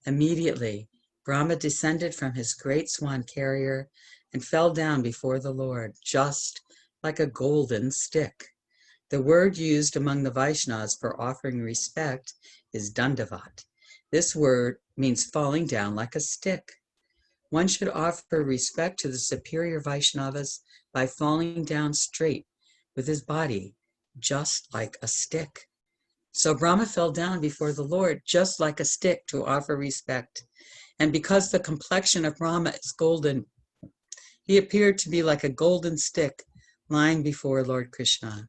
Immediately, Brahma descended from his great swan carrier and fell down before the Lord, just like a golden stick. The word used among the Vaishnavas for offering respect is dandavat. This word means falling down like a stick. One should offer respect to the superior Vaishnavas by falling down straight with his body, just like a stick. So Brahma fell down before the Lord, just like a stick, to offer respect. And because the complexion of Brahma is golden, he appeared to be like a golden stick lying before Lord Krishna.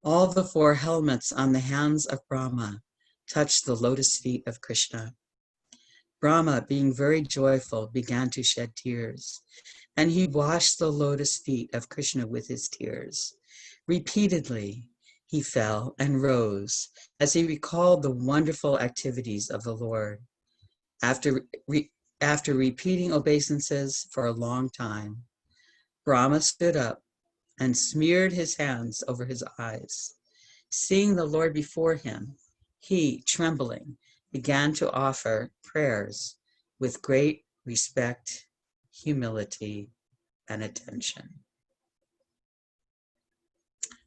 All the 4 helmets on the hands of Brahma touched the lotus feet of Krishna. Brahma, being very joyful, began to shed tears, and he washed the lotus feet of Krishna with his tears. Repeatedly, he fell and rose as he recalled the wonderful activities of the Lord. After repeating obeisances for a long time, Brahma stood up and smeared his hands over his eyes. Seeing the Lord before him, he, trembling, began to offer prayers with great respect, humility, and attention.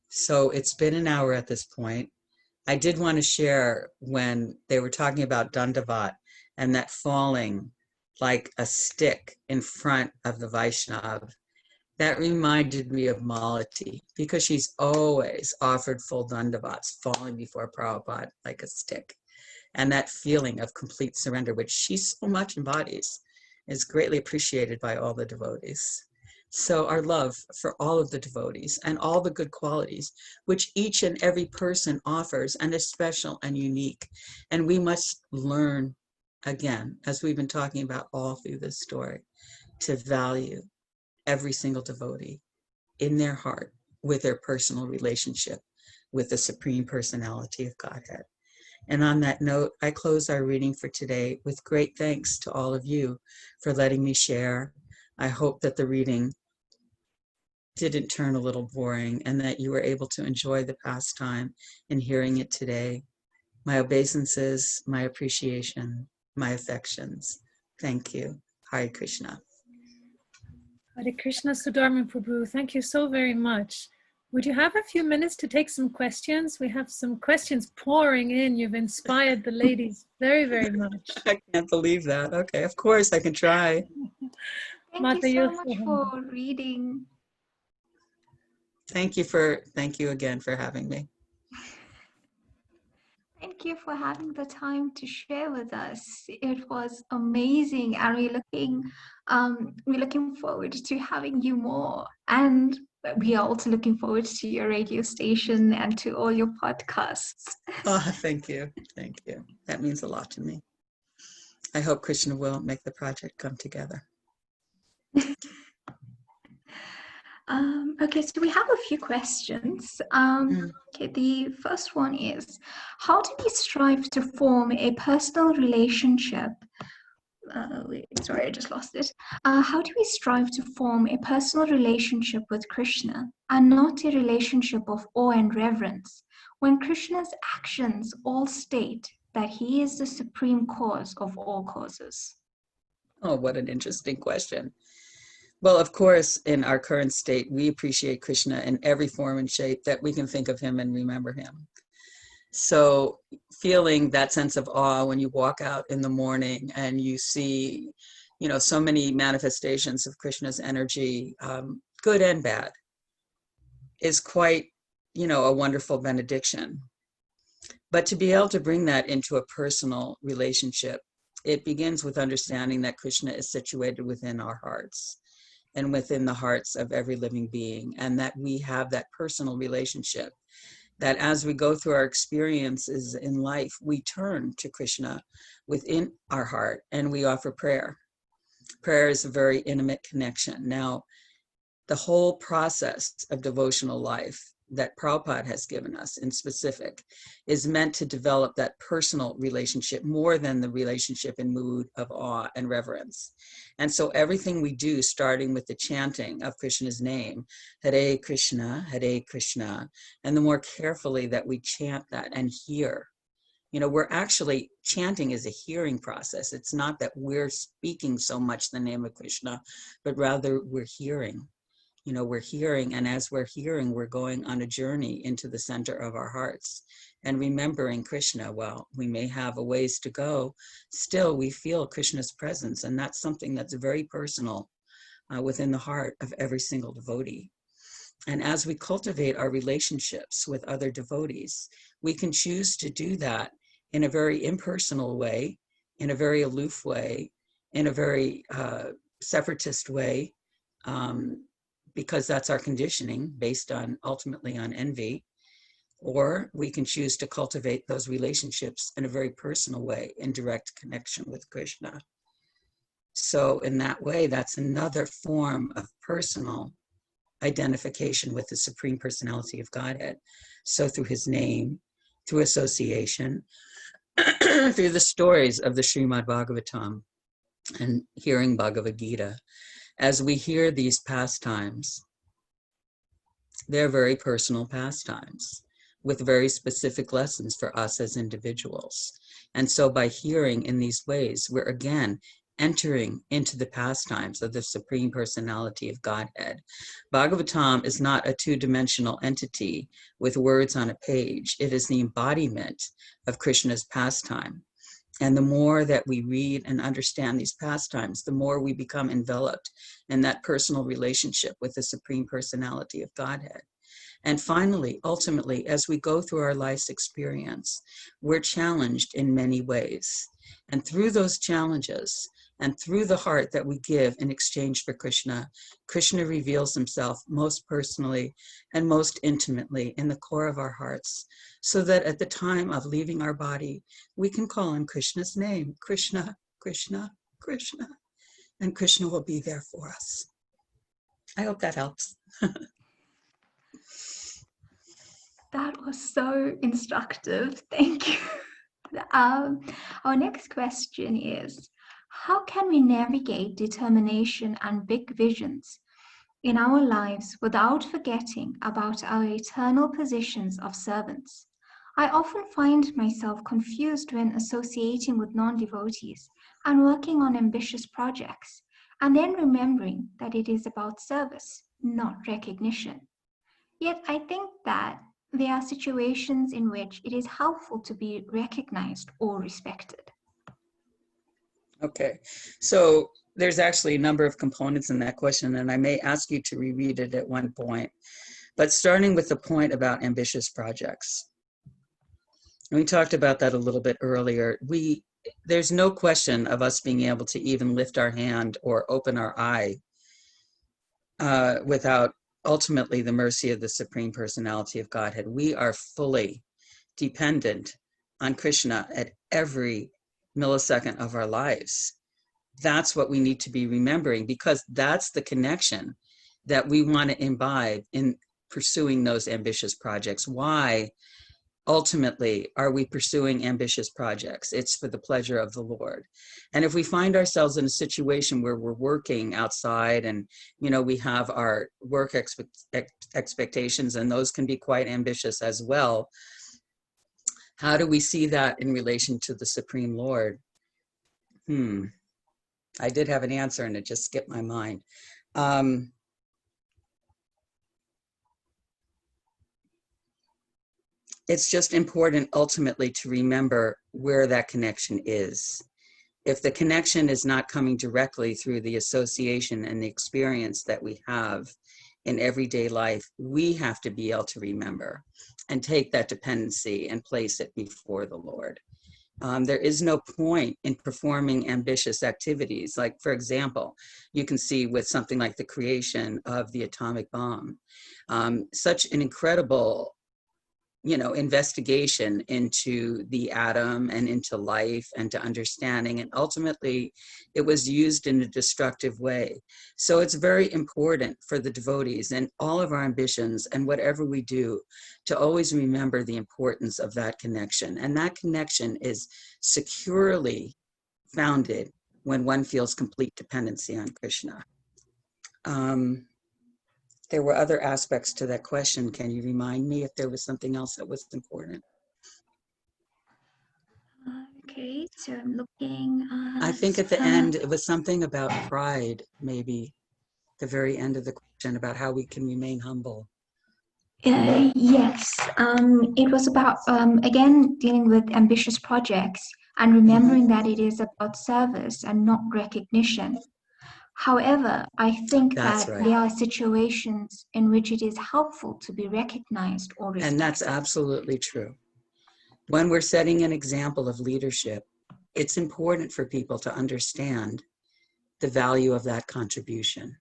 So it's been an hour at this point. I did want to share when they were talking about dandavat and that falling like a stick in front of the Vaishnav. That reminded me of Malati, because she's always offered full dandavats, falling before Prabhupada like a stick. And that feeling of complete surrender, which she so much embodies, is greatly appreciated by all the devotees. So our love for all of the devotees and all the good qualities, which each and every person offers, and is special and unique. And we must learn, again, as we've been talking about all through this story, to value every single devotee in their heart with their personal relationship with the Supreme Personality of Godhead. And on that note, I close our reading for today with great thanks to all of you for letting me share. I hope that the reading didn't turn a little boring and that you were able to enjoy the pastime in hearing it today. My obeisances, my appreciation, my affections. Thank you. Hare Krishna. Hare Krishna, Sudharma Prabhu, thank you so very much. Would you have a few minutes to take some questions? We have some questions pouring in. You've inspired the ladies very, very much. I can't believe that. Okay, of course I can try. Thank you so much for reading. Thank you again for having me. Thank you for having the time to share with us. It was amazing, and we're looking forward to having you more. And we are also looking forward to your radio station and to all your podcasts. Oh, thank you. Thank you. That means a lot to me. I hope Krishna will make the project come together. Okay, so we have a few questions. Okay, the first one is, how do we strive to form a personal relationship? Sorry, I just lost it. How do we strive to form a personal relationship with Krishna and not a relationship of awe and reverence when Krishna's actions all state that he is the supreme cause of all causes? Oh, what an interesting question. Well, of course, in our current state, we appreciate Krishna in every form and shape that we can think of him and remember him. So feeling that sense of awe when you walk out in the morning and you see, so many manifestations of Krishna's energy, good and bad, is quite, a wonderful benediction. But to be able to bring that into a personal relationship, it begins with understanding that Krishna is situated within our hearts and within the hearts of every living being, and that we have that personal relationship, that as we go through our experiences in life, we turn to Krishna within our heart and we offer prayer. Prayer is a very intimate connection. Now, the whole process of devotional life that Prabhupada has given us in specific is meant to develop that personal relationship more than the relationship in mood of awe and reverence. And so everything we do, starting with the chanting of Krishna's name, Hare Krishna, and the more carefully that we chant that and hear, we're actually, chanting is a hearing process. It's not that we're speaking so much the name of Krishna, but rather we're hearing. We're hearing, and as we're hearing, we're going on a journey into the center of our hearts and remembering Krishna. Well, we may have a ways to go, still we feel Krishna's presence, and that's something that's very personal within the heart of every single devotee. And as we cultivate our relationships with other devotees, we can choose to do that in a very impersonal way, in a very aloof way, in a very separatist way, because that's our conditioning based on, ultimately on envy. Or we can choose to cultivate those relationships in a very personal way, in direct connection with Krishna. So in that way, that's another form of personal identification with the Supreme Personality of Godhead. So through his name, through association, through the stories of the Srimad Bhagavatam and hearing Bhagavad Gita, as we hear these pastimes, they're very personal pastimes with very specific lessons for us as individuals. And so by hearing in these ways, we're again entering into the pastimes of the Supreme Personality of Godhead. Bhagavatam is not a two-dimensional entity with words on a page. It is the embodiment of Krishna's pastime. And the more that we read and understand these pastimes, the more we become enveloped in that personal relationship with the Supreme Personality of Godhead. And finally, ultimately, as we go through our life's experience, we're challenged in many ways. And through those challenges, and through the heart that we give in exchange for Krishna, Krishna reveals himself most personally and most intimately in the core of our hearts, so that at the time of leaving our body, we can call on Krishna's name, Krishna, Krishna, Krishna, and Krishna will be there for us. I hope that helps. That was so instructive. Thank you. Our next question is, how can we navigate determination and big visions in our lives without forgetting about our eternal positions of servants? I often find myself confused when associating with non-devotees and working on ambitious projects, and then remembering that it is about service, not recognition. Yet I think that there are situations in which it is helpful to be recognized or respected. Okay, so there's actually a number of components in that question, and I may ask you to reread it at one point. But starting with the point about ambitious projects. And we talked about that a little bit earlier. There's no question of us being able to even lift our hand or open our eye without ultimately the mercy of the Supreme Personality of Godhead. We are fully dependent on Krishna at every millisecond of our lives. That's what we need to be remembering, because that's the connection that we want to imbibe in pursuing those ambitious projects. Why ultimately are we pursuing ambitious projects? It's for the pleasure of the Lord. And if we find ourselves in a situation where we're working outside and, we have our work expectations, and those can be quite ambitious as well, how do we see that in relation to the Supreme Lord? I did have an answer and it just skipped my mind. It's just important ultimately to remember where that connection is. If the connection is not coming directly through the association and the experience that we have in everyday life, we have to be able to remember and take that dependency and place it before the Lord. There is no point in performing ambitious activities. Like, for example, you can see with something like the creation of the atomic bomb, such an incredible, investigation into the atom and into life and to understanding. And ultimately, it was used in a destructive way. So it's very important for the devotees and all of our ambitions and whatever we do to always remember the importance of that connection. And that connection is securely founded when one feels complete dependency on Krishna. There were other aspects to that question. Can you remind me if there was something else that was important? Okay, so I'm looking at... I think at the end, it was something about pride, maybe, the very end of the question about how we can remain humble. Yes, it was about, again, dealing with ambitious projects and remembering that it is about service and not recognition. However, I think That's that right. there are situations in which it is helpful to be recognized or respected. And that's absolutely true. When we're setting an example of leadership, it's important for people to understand the value of that contribution.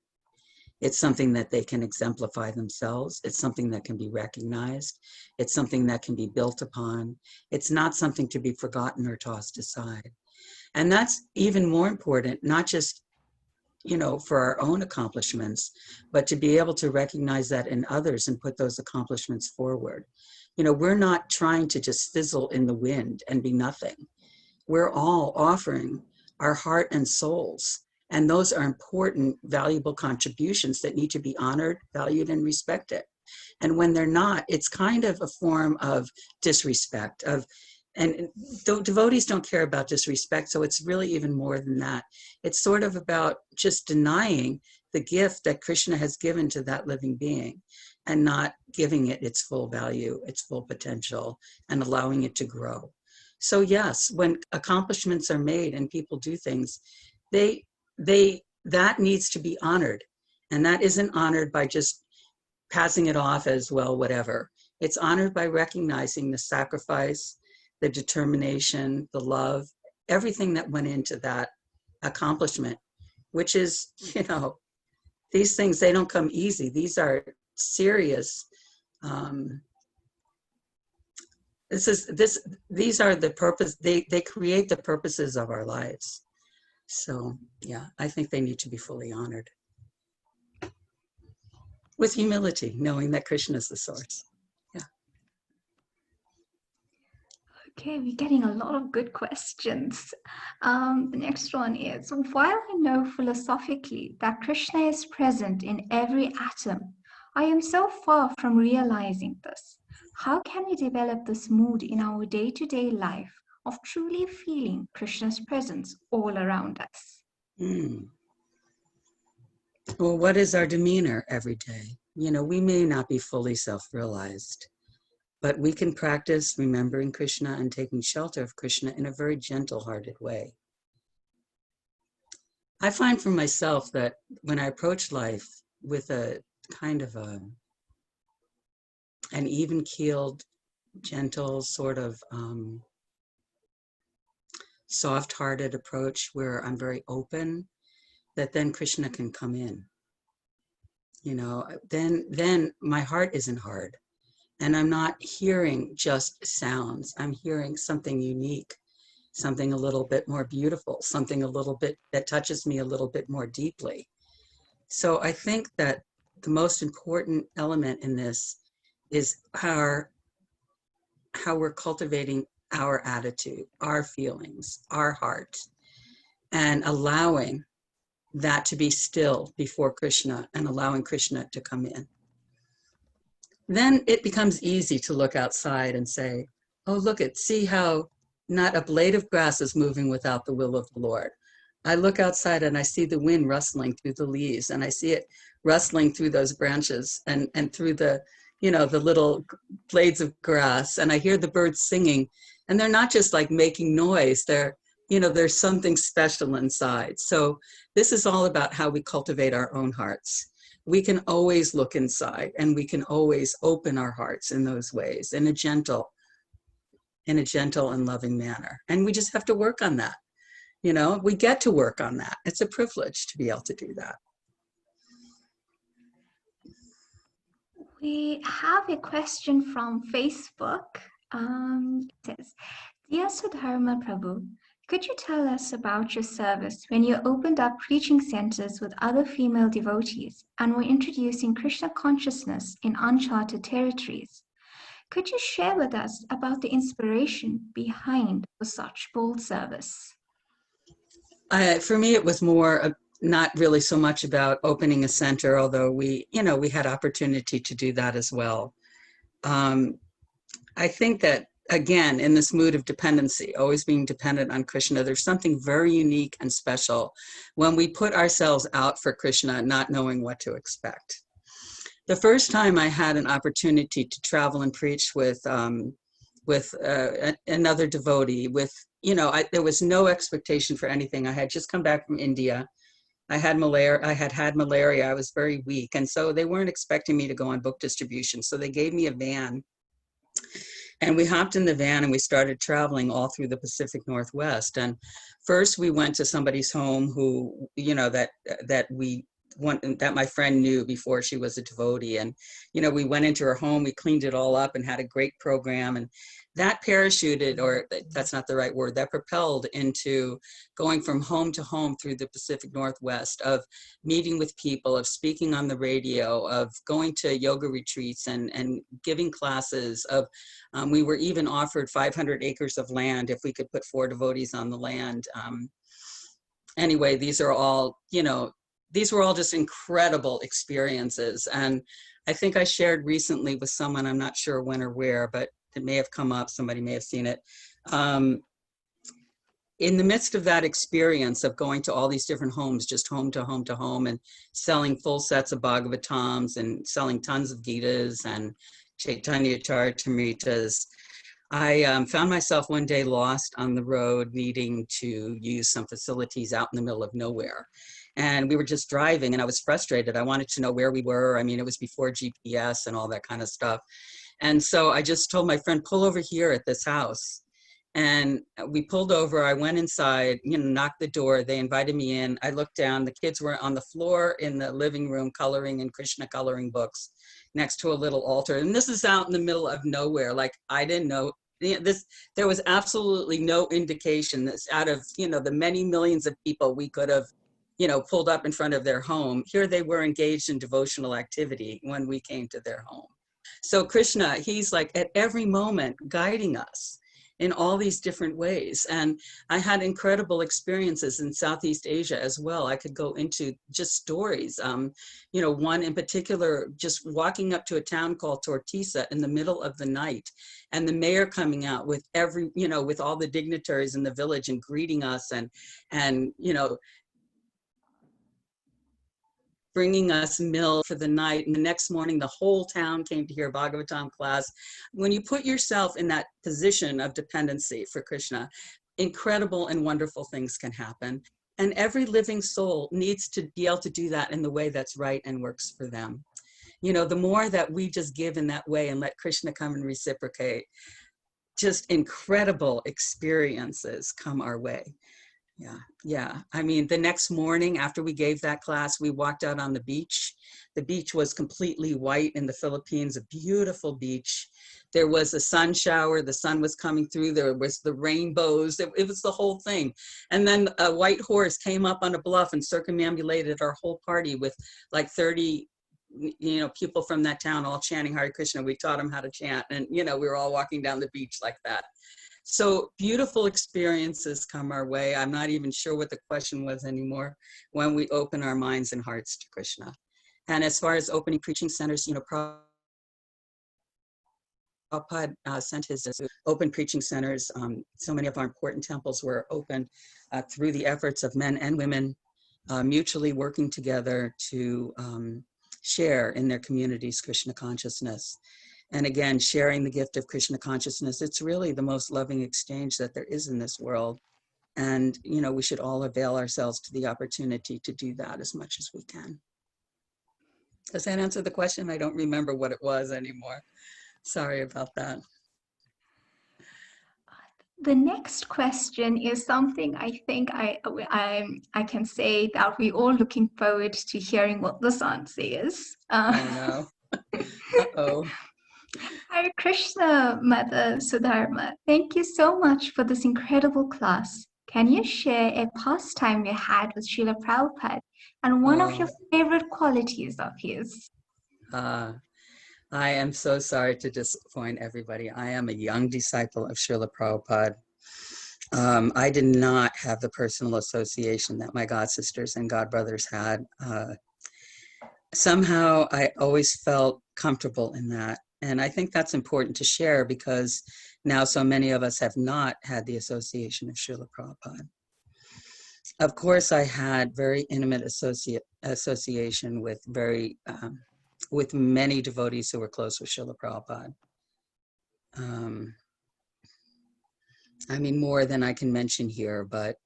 It's something that they can exemplify themselves. It's something that can be recognized. It's something that can be built upon. It's not something to be forgotten or tossed aside. And that's even more important, not just for our own accomplishments, but to be able to recognize that in others and put those accomplishments forward. We're not trying to just fizzle in the wind and be nothing. We're all offering our heart and souls, and those are important, valuable contributions that need to be honored, valued, and respected. And when they're not, it's kind of a form of disrespect, and devotees don't care about disrespect, so it's really even more than that. It's sort of about just denying the gift that Krishna has given to that living being and not giving it its full value, its full potential, and allowing it to grow. So yes, when accomplishments are made and people do things, that needs to be honored. And that isn't honored by just passing it off as, well, whatever. It's honored by recognizing the sacrifice, the determination, the love, everything that went into that accomplishment, which is, these things, they don't come easy. These are serious. These are the purpose, they create the purposes of our lives. So yeah, I think they need to be fully honored. With humility, knowing that Krishna is the source. Okay, we're getting a lot of good questions. The next one is, while I know philosophically that Krishna is present in every atom, I am so far from realizing this. How can we develop this mood in our day-to-day life of truly feeling Krishna's presence all around us? Well, what is our demeanor every day? We may not be fully self-realized, but we can practice remembering Krishna and taking shelter of Krishna in a very gentle-hearted way. I find for myself that when I approach life with a kind of an even-keeled, gentle, sort of soft-hearted approach where I'm very open, that then Krishna can come in. Then my heart isn't hard. And I'm not hearing just sounds. I'm hearing something unique, something a little bit more beautiful, something a little bit that touches me a little bit more deeply. So I think that the most important element in this is how we're cultivating our attitude, our feelings, our heart, and allowing that to be still before Krishna and allowing Krishna to come in. Then it becomes easy to look outside and say, oh, see how not a blade of grass is moving without the will of the Lord. I look outside and I see the wind rustling through the leaves, and I see it rustling through those branches and through the little blades of grass, and I hear the birds singing, and they're not just like making noise, there's something special inside. So this is all about how we cultivate our own hearts. we can always look inside, and we can always open our hearts in those ways, in a gentle and loving manner. And we just have to work on that. You know, we get to work on that. It's a privilege to be able to do that. We have a question from Facebook. It says, Dear Sudharma Prabhu, could you tell us about your service when you opened up preaching centers with other female devotees and were introducing Krishna consciousness in uncharted territories? Could you share with us about the inspiration behind such bold service? For me, it was more not really so much about opening a center, although we had opportunity to do that as well. I think that, again, in this mood of dependency, always being dependent on Krishna, there's something very unique and special when we put ourselves out for Krishna, not knowing what to expect. The first time I had an opportunity to travel and preach with another devotee, there was no expectation for anything. I had just come back from India. I had malaria. I was very weak. And so they weren't expecting me to go on book distribution. So they gave me a van. And we hopped in the van and we started traveling all through the Pacific Northwest. And first we went to somebody's home who, that my friend knew before she was a devotee. And, we went into her home, we cleaned it all up and had a great program. And that parachuted, or that's not the right word, that propelled into going from home to home through the Pacific Northwest, of meeting with people, of speaking on the radio, of going to yoga retreats and giving classes, we were even offered 500 acres of land if we could put 4 devotees on the land. Anyway, these were all just incredible experiences. And I think I shared recently with someone, I'm not sure when or where, but it may have come up, somebody may have seen it. In the midst of that experience of going to all these different homes, just home to home to home, and selling full sets of Bhagavatams and selling tons of Gitas and Chaitanya Charitamritas, I found myself one day lost on the road, needing to use some facilities out in the middle of nowhere. And we were just driving and I was frustrated. I wanted to know where we were. I mean, it was before GPS and all that kind of stuff. And so I just told my friend, pull over here at this house. And we pulled over, I went inside, knocked the door, they invited me in. I looked down, the kids were on the floor in the living room coloring in Krishna coloring books next to a little altar. And this is out in the middle of nowhere. Like, I didn't know there was absolutely no indication that out of, the many millions of people we could have, pulled up in front of their home, here they were engaged in devotional activity when we came to their home. So Krishna, he's like at every moment guiding us in all these different ways. And I had incredible experiences in Southeast Asia as well. I could go into just stories. One in particular, just walking up to a town called Tortisa in the middle of the night, and the mayor coming out with with all the dignitaries in the village and greeting us and bringing us milk for the night. And the next morning, the whole town came to hear Bhagavatam class. When you put yourself in that position of dependency for Krishna, incredible and wonderful things can happen. And every living soul needs to be able to do that in the way that's right and works for them. The more that we just give in that way and let Krishna come and reciprocate, just incredible experiences come our way. Yeah. I mean, the next morning after we gave that class, we walked out on the beach. The beach was completely white in the Philippines, a beautiful beach. There was a sun shower, the sun was coming through, there was the rainbows, it was the whole thing. And then a white horse came up on a bluff and circumambulated our whole party with like 30 people from that town all chanting Hare Krishna. We taught them how to chant, and we were all walking down the beach like that. So beautiful experiences come our way. I'm not even sure what the question was anymore, when we open our minds and hearts to Krishna. And as far as opening preaching centers, Prabhupada sent his open preaching centers. So many of our important temples were opened through the efforts of men and women mutually working together to share in their communities Krishna consciousness. And again, sharing the gift of Krishna consciousness, it's really the most loving exchange that there is in this world. And, we should all avail ourselves to the opportunity to do that as much as we can. Does that answer the question? I don't remember what it was anymore. Sorry about that. The next question is something I think I can say that we're all looking forward to hearing what this answer is. Oh no. Uh-oh. Hare Krishna, Mother Sudharma. Thank you so much for this incredible class. Can you share a pastime you had with Srila Prabhupada and one of your favorite qualities of his? I am so sorry to disappoint everybody. I am a young disciple of Srila Prabhupada. I did not have the personal association that my god sisters and god brothers had. Somehow I always felt comfortable in that. And I think that's important to share because now so many of us have not had the association of Srila Prabhupada. Of course, I had very intimate association with with many devotees who were close with Srila Prabhupada. I mean, more than I can mention here, but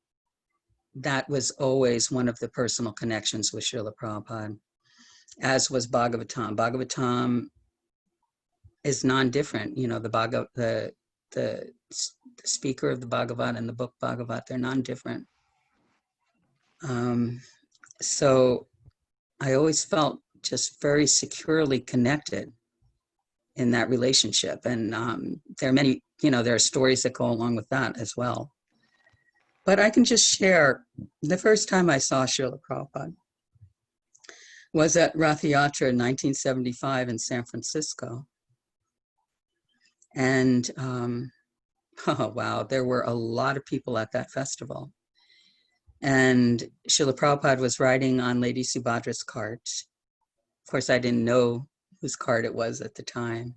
that was always one of the personal connections with Srila Prabhupada, as was Bhagavatam. Bhagavatam is non-different. You know, the speaker of the Bhagavat and the book Bhagavat, they're non-different. So I always felt just very securely connected in that relationship. And there are many, there are stories that go along with that as well. But I can just share, the first time I saw Srila Prabhupada was at Rath Yatra in 1975 in San Francisco. And oh wow, there were a lot of people at that festival. And Srila Prabhupada was riding on Lady Subhadra's cart. Of course, I didn't know whose cart it was at the time.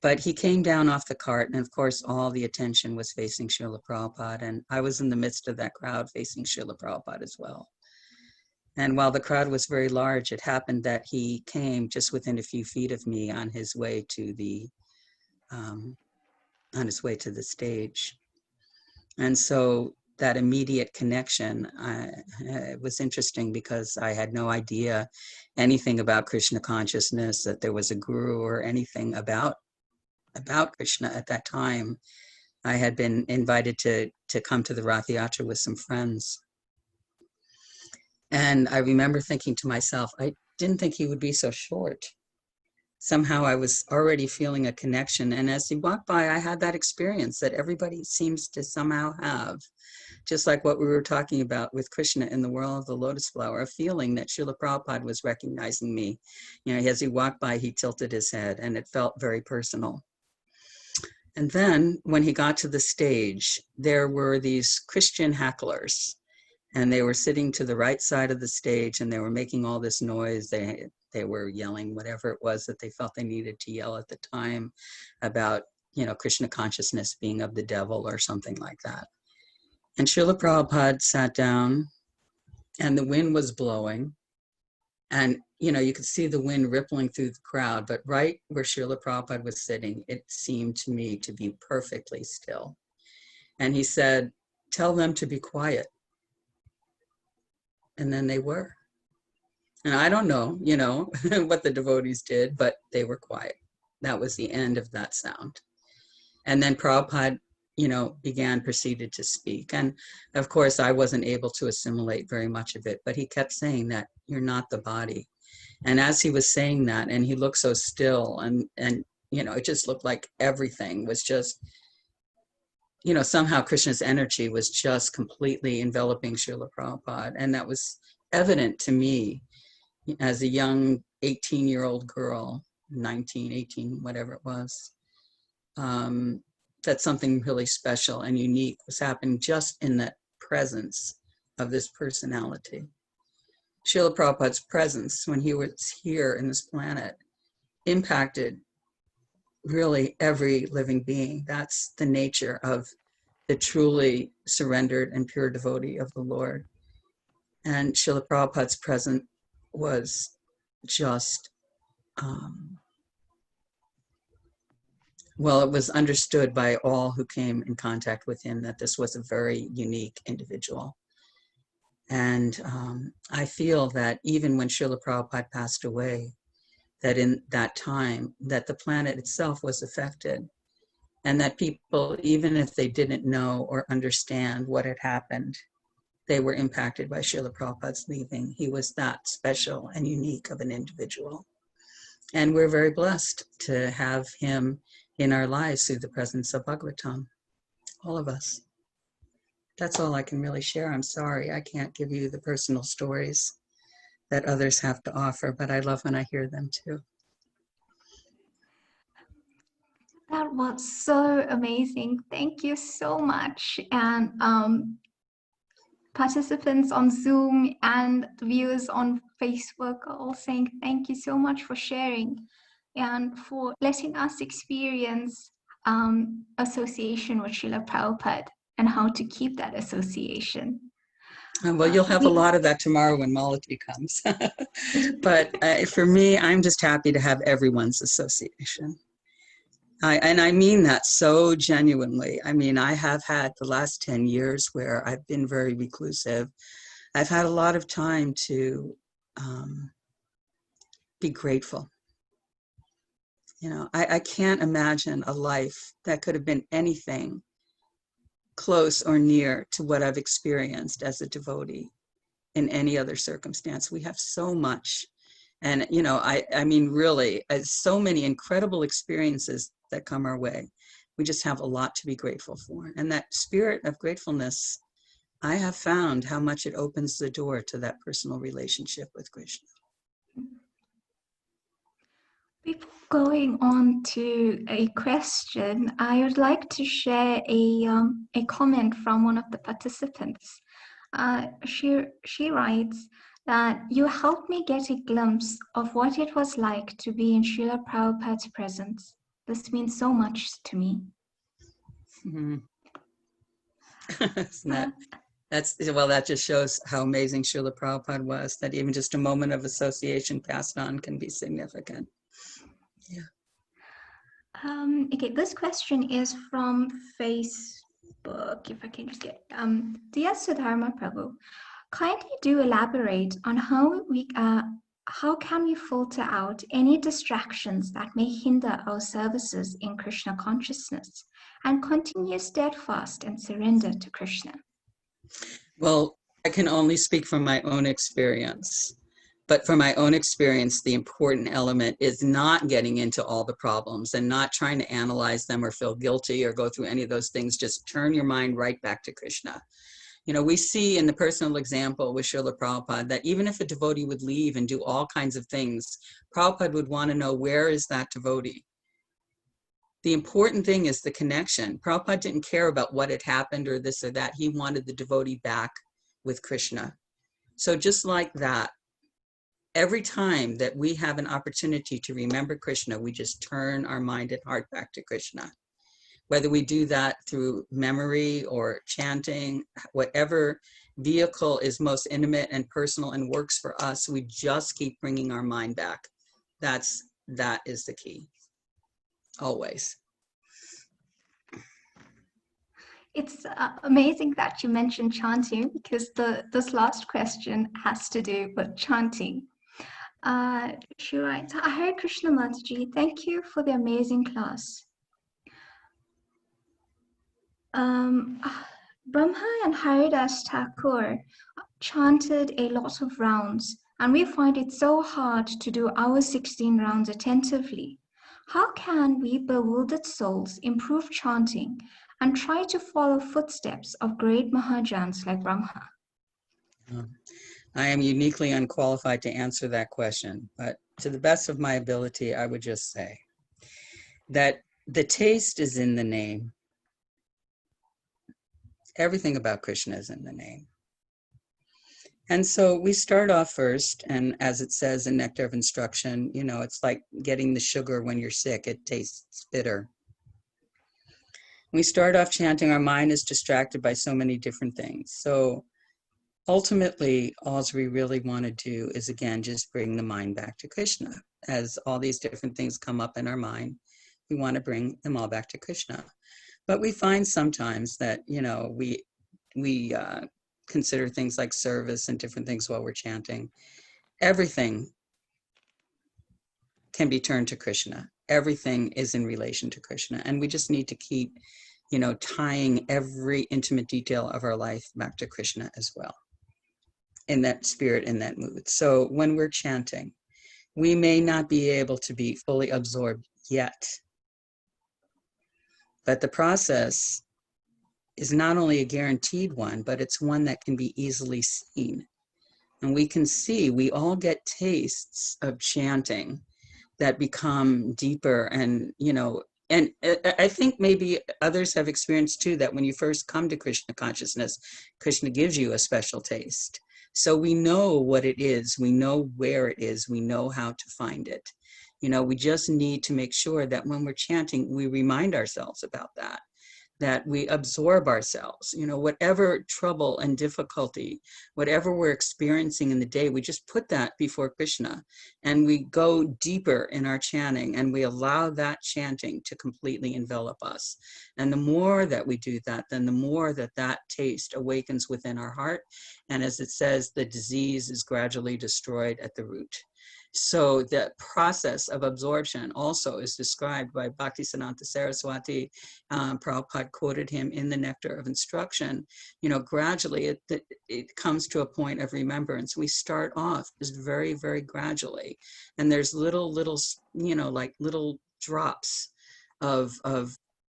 But he came down off the cart, and of course, all the attention was facing Srila Prabhupada. And I was in the midst of that crowd facing Srila Prabhupada as well. And while the crowd was very large, it happened that he came just within a few feet of me on his way to the stage. And so that immediate connection was interesting because I had no idea anything about Krishna consciousness, that there was a guru or anything about Krishna at that time. I had been invited to come to the Rath Yatra with some friends. And I remember thinking to myself, I didn't think he would be so short. Somehow I was already feeling a connection. And as he walked by, I had that experience that everybody seems to somehow have, just like what we were talking about with Krishna in the world of the lotus flower, a feeling that Srila Prabhupada was recognizing me. As he walked by, he tilted his head, and it felt very personal. And then when he got to the stage, there were these Christian hecklers, and they were sitting to the right side of the stage, and they were making all this noise. They were yelling whatever it was that they felt they needed to yell at the time about, Krishna consciousness being of the devil or something like that. And Srila Prabhupada sat down, and the wind was blowing. And, you could see the wind rippling through the crowd, but right where Srila Prabhupada was sitting, it seemed to me to be perfectly still. And he said, "Tell them to be quiet." And then they were. And I don't know, what the devotees did, but they were quiet. That was the end of that sound. And then Prabhupada, proceeded to speak. And of course, I wasn't able to assimilate very much of it, but he kept saying that you're not the body. And as he was saying that, and he looked so still, and it just looked like everything was just, somehow Krishna's energy was just completely enveloping Srila Prabhupada. And that was evident to me as a young 18-year-old girl, 19, 18, whatever it was, that something really special and unique was happening just in that presence of this personality. Srila Prabhupada's presence when he was here in this planet impacted really every living being. That's the nature of the truly surrendered and pure devotee of the Lord. And Srila Prabhupada's presence was just, it was understood by all who came in contact with him that this was a very unique individual. And I feel that even when Srila Prabhupada passed away, that in that time, that the planet itself was affected, and that people, even if they didn't know or understand what had happened, they were impacted by Srila Prabhupada's leaving. He was that special and unique of an individual. And we're very blessed to have him in our lives through the presence of Bhagavatam, all of us. That's all I can really share. I'm sorry, I can't give you the personal stories that others have to offer, but I love when I hear them too. That was so amazing. Thank you so much. And participants on Zoom and viewers on Facebook are all saying thank you so much for sharing and for letting us experience association with Srila Prabhupada and how to keep that association. Well, you'll have a lot of that tomorrow when Malati comes. But for me, I'm just happy to have everyone's association. And I mean that so genuinely. I mean, I have had the last 10 years where I've been very reclusive. I've had a lot of time to be grateful. You know, I can't imagine a life that could have been anything close or near to what I've experienced as a devotee in any other circumstance. We have so much. And, you know, I mean, really, so many incredible experiences that come our way. We just have a lot to be grateful for. And that spirit of gratefulness, I have found how much it opens the door to that personal relationship with Krishna. Before going on to a question, I would like to share a comment from one of the participants. She writes that you helped me get a glimpse of what it was like to be in Srila Prabhupada's presence. This means so much to me. Mm-hmm. Well, that just shows how amazing Srila Prabhupada was, that even just a moment of association passed on can be significant. Yeah. Okay, this question is from Facebook. If I can just get, dear Sudharma Prabhu, kindly do elaborate on how can we filter out any distractions that may hinder our services in Krishna consciousness and continue steadfast and surrender to Krishna? Well, I can only speak from my own experience. But from my own experience, the important element is not getting into all the problems and not trying to analyze them or feel guilty or go through any of those things. Just turn your mind right back to Krishna. You know, we see in the personal example with Srila Prabhupada that even if a devotee would leave and do all kinds of things, Prabhupada would want to know, where is that devotee? The important thing is the connection. Prabhupada didn't care about what had happened or this or that. He wanted the devotee back with Krishna. So just like that, every time that we have an opportunity to remember Krishna, we just turn our mind and heart back to Krishna. Whether we do that through memory or chanting, whatever vehicle is most intimate and personal and works for us, we just keep bringing our mind back. That is the key, always. It's amazing that you mentioned chanting, because this last question has to do with chanting. She writes, Hare Krishna Mataji, thank you for the amazing class. Brahma and Haridas Thakur chanted a lot of rounds, and we find it so hard to do our 16 rounds attentively. How can we bewildered souls improve chanting and try to follow footsteps of great Mahajans like Brahma? I am uniquely unqualified to answer that question, but to the best of my ability, I would just say that the taste is in the name. Everything about Krishna is in the name. And so we start off first, and as it says in Nectar of Instruction, you know, it's like getting the sugar when you're sick, it tastes bitter. We start off chanting, our mind is distracted by so many different things. So ultimately, all we really want to do is, again, just bring the mind back to Krishna. As all these different things come up in our mind, we want to bring them all back to Krishna. But we find sometimes that, you know, we consider things like service and different things while we're chanting, everything can be turned to Krishna. Everything is in relation to Krishna. And we just need to keep, tying every intimate detail of our life back to Krishna as well, in that spirit, in that mood. So when we're chanting, we may not be able to be fully absorbed yet, but the process is not only a guaranteed one, but it's one that can be easily seen. And we can see, we all get tastes of chanting that become deeper and, and I think maybe others have experienced too, that when you first come to Krishna consciousness, Krishna gives you a special taste. So we know what it is, we know where it is, we know how to find it. We just need to make sure that when we're chanting, we remind ourselves about that we absorb ourselves, whatever trouble and difficulty, whatever we're experiencing in the day, we just put that before Krishna and we go deeper in our chanting and we allow that chanting to completely envelop us. And the more that we do that, then the more that taste awakens within our heart. And as it says, the disease is gradually destroyed at the root. So the process of absorption also is described by Bhaktisiddhanta Saraswati. Prabhupada quoted him in the Nectar of Instruction. Gradually it comes to a point of remembrance. We start off just very, very gradually. And there's little, like little drops of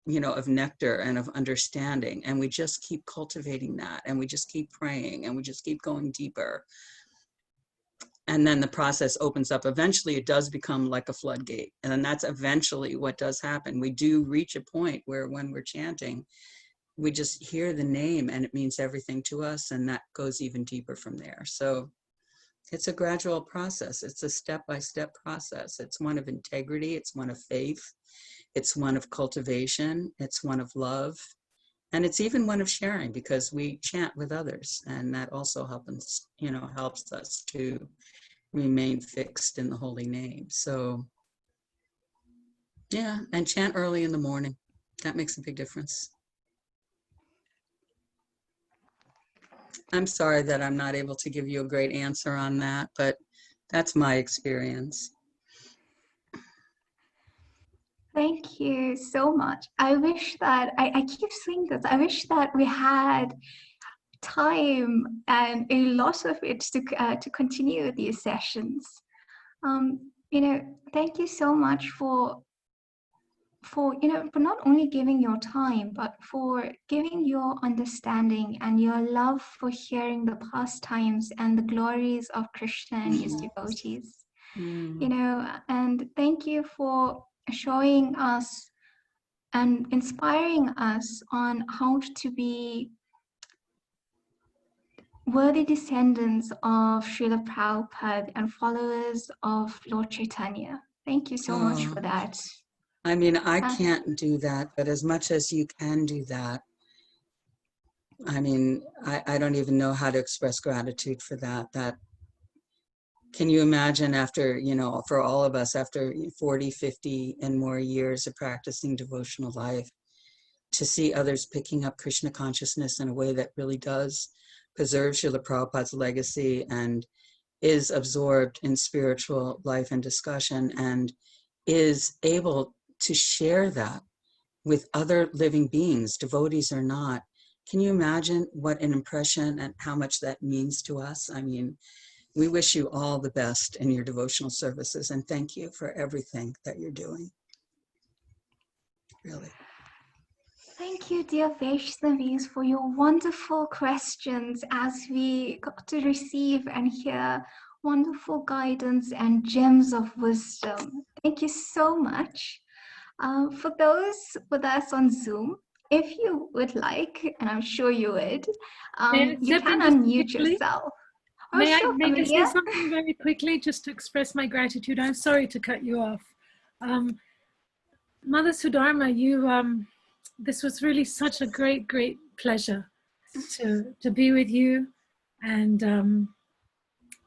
nectar and of understanding. And we just keep cultivating that. And we just keep praying and we just keep going deeper. And then the process opens up. Eventually, it does become like a floodgate. And then that's eventually what does happen. We do reach a point where when we're chanting, we just hear the name and it means everything to us. And that goes even deeper from there. So it's a gradual process. It's a step-by-step process. It's one of integrity. It's one of faith. It's one of cultivation. It's one of love. And it's even one of sharing, because we chant with others, and that also helps us to remain fixed in the holy name. So yeah, and chant early in the morning. That makes a big difference. I'm sorry that I'm not able to give you a great answer on that, but that's my experience. Thank you so much. I wish that, I keep saying this, I wish that we had time and a lot of it to continue these sessions. Thank you so much for not only giving your time, but for giving your understanding and your love for hearing the pastimes and the glories of Krishna and his devotees. And thank you for showing us and inspiring us on how to be worthy descendants of Srila Prabhupada and followers of Lord Chaitanya. Thank you so much for that. I mean, I can't do that, but as much as you can do that, I mean, I don't even know how to express gratitude for that. Can you imagine after, for all of us, after 40, 50 and more years of practicing devotional life, to see others picking up Krishna consciousness in a way that really does preserve Srila Prabhupada's legacy and is absorbed in spiritual life and discussion and is able to share that with other living beings, devotees or not. Can you imagine what an impression and how much that means to us? I mean, we wish you all the best in your devotional services, and thank you for everything that you're doing. Really. Thank you, dear Vaishnavis, for your wonderful questions as we got to receive and hear wonderful guidance and gems of wisdom. Thank you so much. For those with us on Zoom, if you would like, and I'm sure you would, you can unmute yourself. May I just say something very quickly, just to express my gratitude? I'm sorry to cut you off. Mother Sudharma, this was really such a great, great pleasure to be with you. And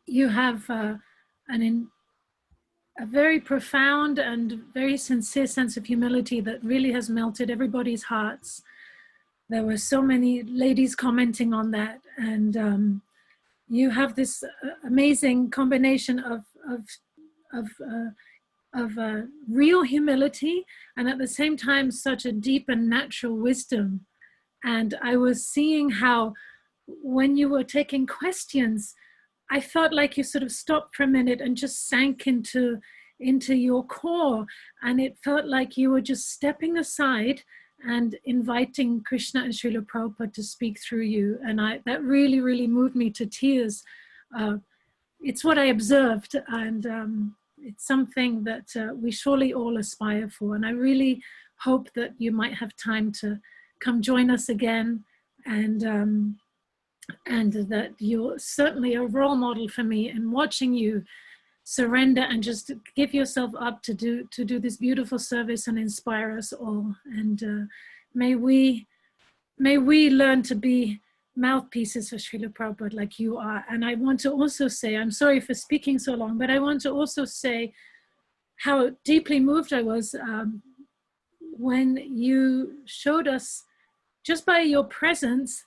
you have a very profound and very sincere sense of humility that really has melted everybody's hearts. there were so many ladies commenting on that, and you have this amazing combination of real humility and at the same time such a deep and natural wisdom. And I was seeing how when you were taking questions, I felt like you sort of stopped for a minute and just sank into your core, and it felt like you were just stepping aside and inviting Krishna and Srila Prabhupada to speak through you. And that really, really moved me to tears. It's what I observed, and it's something that we surely all aspire for. And I really hope that you might have time to come join us again, and that you're certainly a role model for me in watching you surrender and just give yourself up to do this beautiful service and inspire us all. And may we learn to be mouthpieces for Srila Prabhupada like you are. And I want to also say, I'm sorry for speaking so long, but I want to also say how deeply moved I was when you showed us, just by your presence,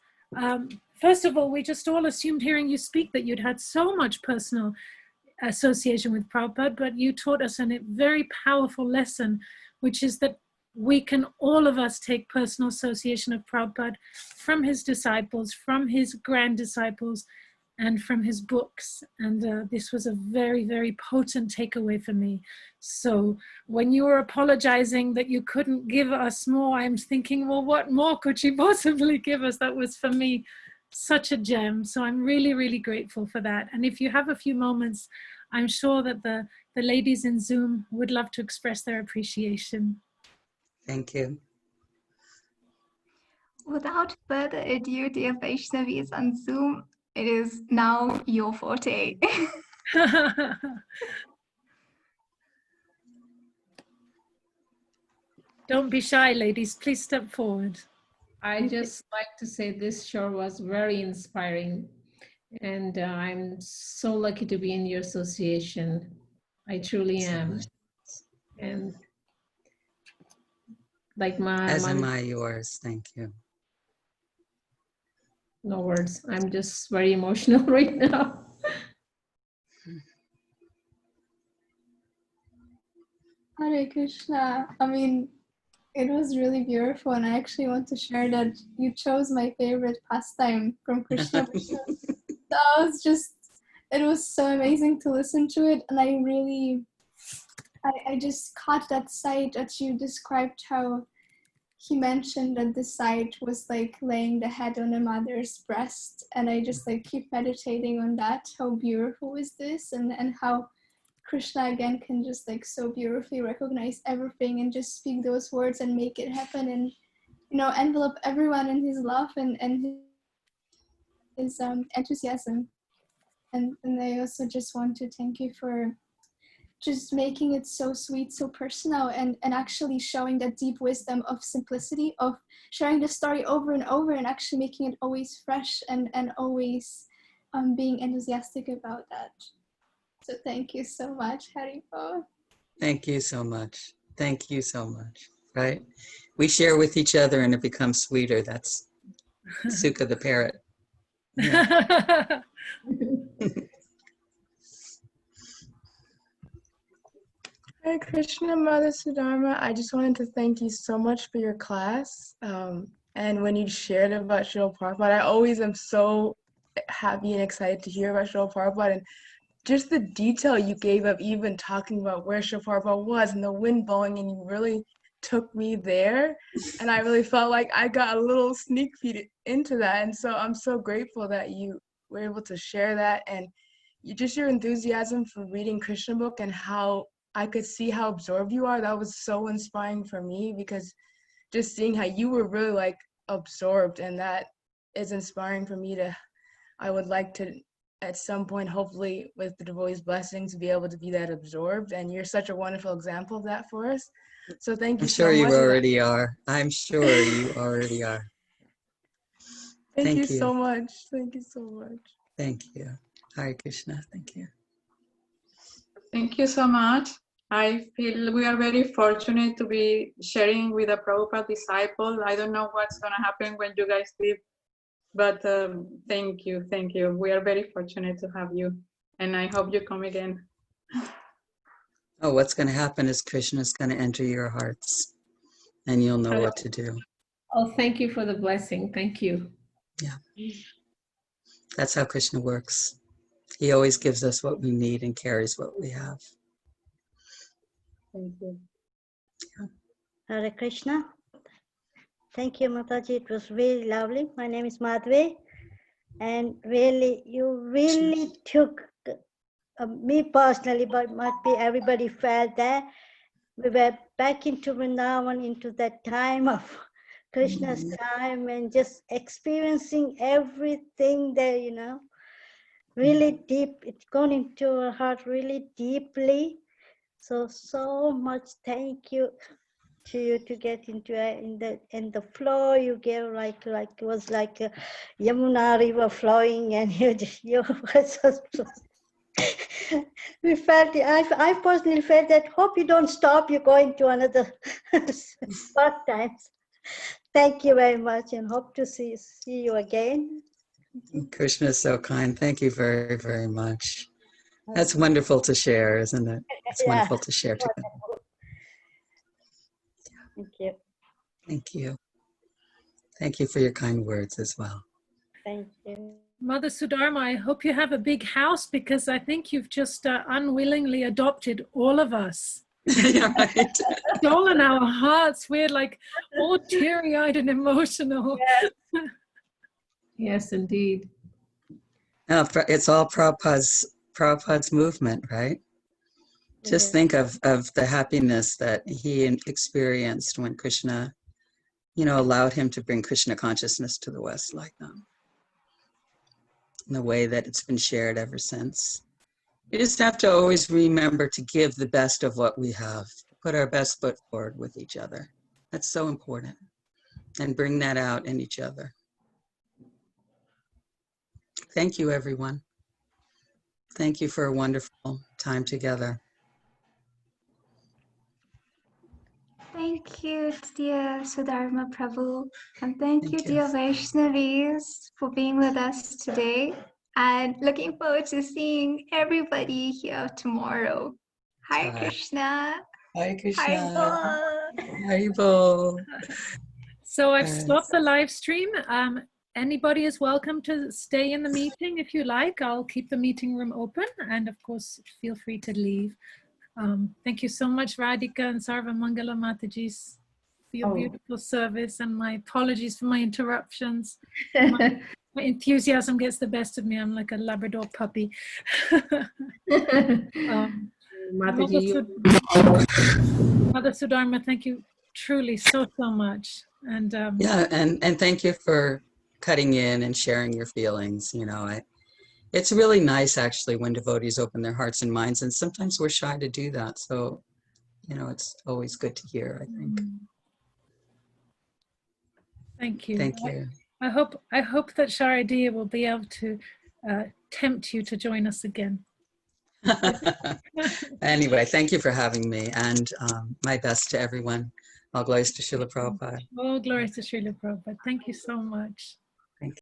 first of all, we just all assumed hearing you speak that you'd had so much personal association with Prabhupada, but you taught us a very powerful lesson, which is that we can, all of us, take personal association of Prabhupada from his disciples, from his grand disciples, and from his books. And this was a very, very potent takeaway for me. So when you were apologizing that you couldn't give us more, I'm thinking, well, what more could she possibly give us? That was, for me, such a gem. So I'm really, really grateful for that. And if you have a few moments, I'm sure that the ladies in Zoom would love to express their appreciation. Thank you. Without further ado, dear Vaishnavis on Zoom, it is now your forte. Don't be shy, ladies. Please step forward. I just like to say this show was very inspiring, and I'm so lucky to be in your association. I truly am. And like As am I yours. Thank you. No words. I'm just very emotional right now. Hare Krishna. I mean, it was really beautiful, and I actually want to share that you chose my favorite pastime from Krishna. It was so amazing to listen to it, and I just caught that sight that you described, how he mentioned that the sight was like laying the head on a mother's breast, and I just like keep meditating on that. How beautiful is this, and how Krishna again can just like so beautifully recognize everything and just speak those words and make it happen, and envelop everyone in his love and his enthusiasm. And I also just want to thank you for just making it so sweet, so personal, and actually showing that deep wisdom of simplicity, of sharing the story over and over and actually making it always fresh and always being enthusiastic about that. So thank you so much, Haribol. Thank you so much. Thank you so much. Right? We share with each other and it becomes sweeter. That's Sukha the parrot. Yeah. Hi, Krishna Mother Sudharma. I just wanted to thank you so much for your class. And when you shared about Srila Prabhupada, I always am so happy and excited to hear about Srila Prabhupada, and just the detail you gave of even talking about where Srila Prabhupada was and the wind blowing, and you really took me there. And I really felt like I got a little sneak peek into that. And so I'm so grateful that you were able to share that, and your enthusiasm for reading Krishna book and how I could see how absorbed you are. That was so inspiring for me, because just seeing how you were really like absorbed, and that is inspiring for me I would like to at some point, hopefully with the devotees' blessings, be able to be that absorbed. And you're such a wonderful example of that for us. So thank you so much. I'm sure you already are. I'm sure you already are. Thank you so much. Thank you so much. Thank you. Hare Krishna. Thank you. Thank you so much. I feel we are very fortunate to be sharing with a Prabhupada disciple. I don't know what's going to happen when you guys leave, but thank you, thank you. We are very fortunate to have you, and I hope you come again. Oh, what's going to happen is Krishna is going to enter your hearts, and you'll know what to do. Oh, thank you for the blessing. Thank you. Yeah. That's how Krishna works. He always gives us what we need and carries what we have. Thank you. Hare Krishna. Thank you, Mataji. It was really lovely. My name is Madhvi. And really, you really took me personally, but must be everybody felt that we were back into Vrindavan, into that time of Krishna's time, and just experiencing everything there, you know, really deep. It's gone into our heart really deeply. So much thank you to you to get into in the flow you gave, like it was like a Yamuna river flowing, and you was we felt I personally felt that hope you don't stop, you're going to another spot times. Thank you very much, and hope to see you again. Krishna is so kind. Thank you very, very much. That's wonderful to share, isn't it? It's wonderful to share together. Thank you. Thank you. Thank you for your kind words as well. Thank you. Mother Sudharma, I hope you have a big house, because I think you've just unwillingly adopted all of us. Yeah, right. Stolen our hearts. We're like all teary-eyed and emotional. Yes. Yes, indeed. It's all Prabhupada's movement, right? Just think of the happiness that he experienced when Krishna, you know, allowed him to bring Krishna consciousness to the West like that. In the way that it's been shared ever since. We just have to always remember to give the best of what we have, put our best foot forward with each other. That's so important. And bring that out in each other. Thank you, everyone. Thank you for a wonderful time together. Thank you, dear Sudharma Prabhu. And thank you, dear Vaishnavis, for being with us today. And looking forward to seeing everybody here tomorrow. Hare Krishna. Hare Krishna. Haribol. Haribol. So I've stopped the live stream. Anybody is welcome to stay in the meeting if you like. I'll keep the meeting room open, and of course, feel free to leave. Thank you so much, Radhika and Sarva Mangala Matajis, for your beautiful service, and my apologies for my interruptions. My enthusiasm gets the best of me. I'm like a Labrador puppy. Mother Sudharma, thank you truly so much. And yeah, and thank you for cutting in and sharing your feelings. You know, it's really nice actually when devotees open their hearts and minds, and sometimes we're shy to do that. So, you know, it's always good to hear, I think. Thank you. Thank you. I hope that Sharadia will be able to tempt you to join us again. Anyway, thank you for having me, and my best to everyone. All glories to Srila Prabhupada. All glories to Srila Prabhupada. Thank you so much. Thank you.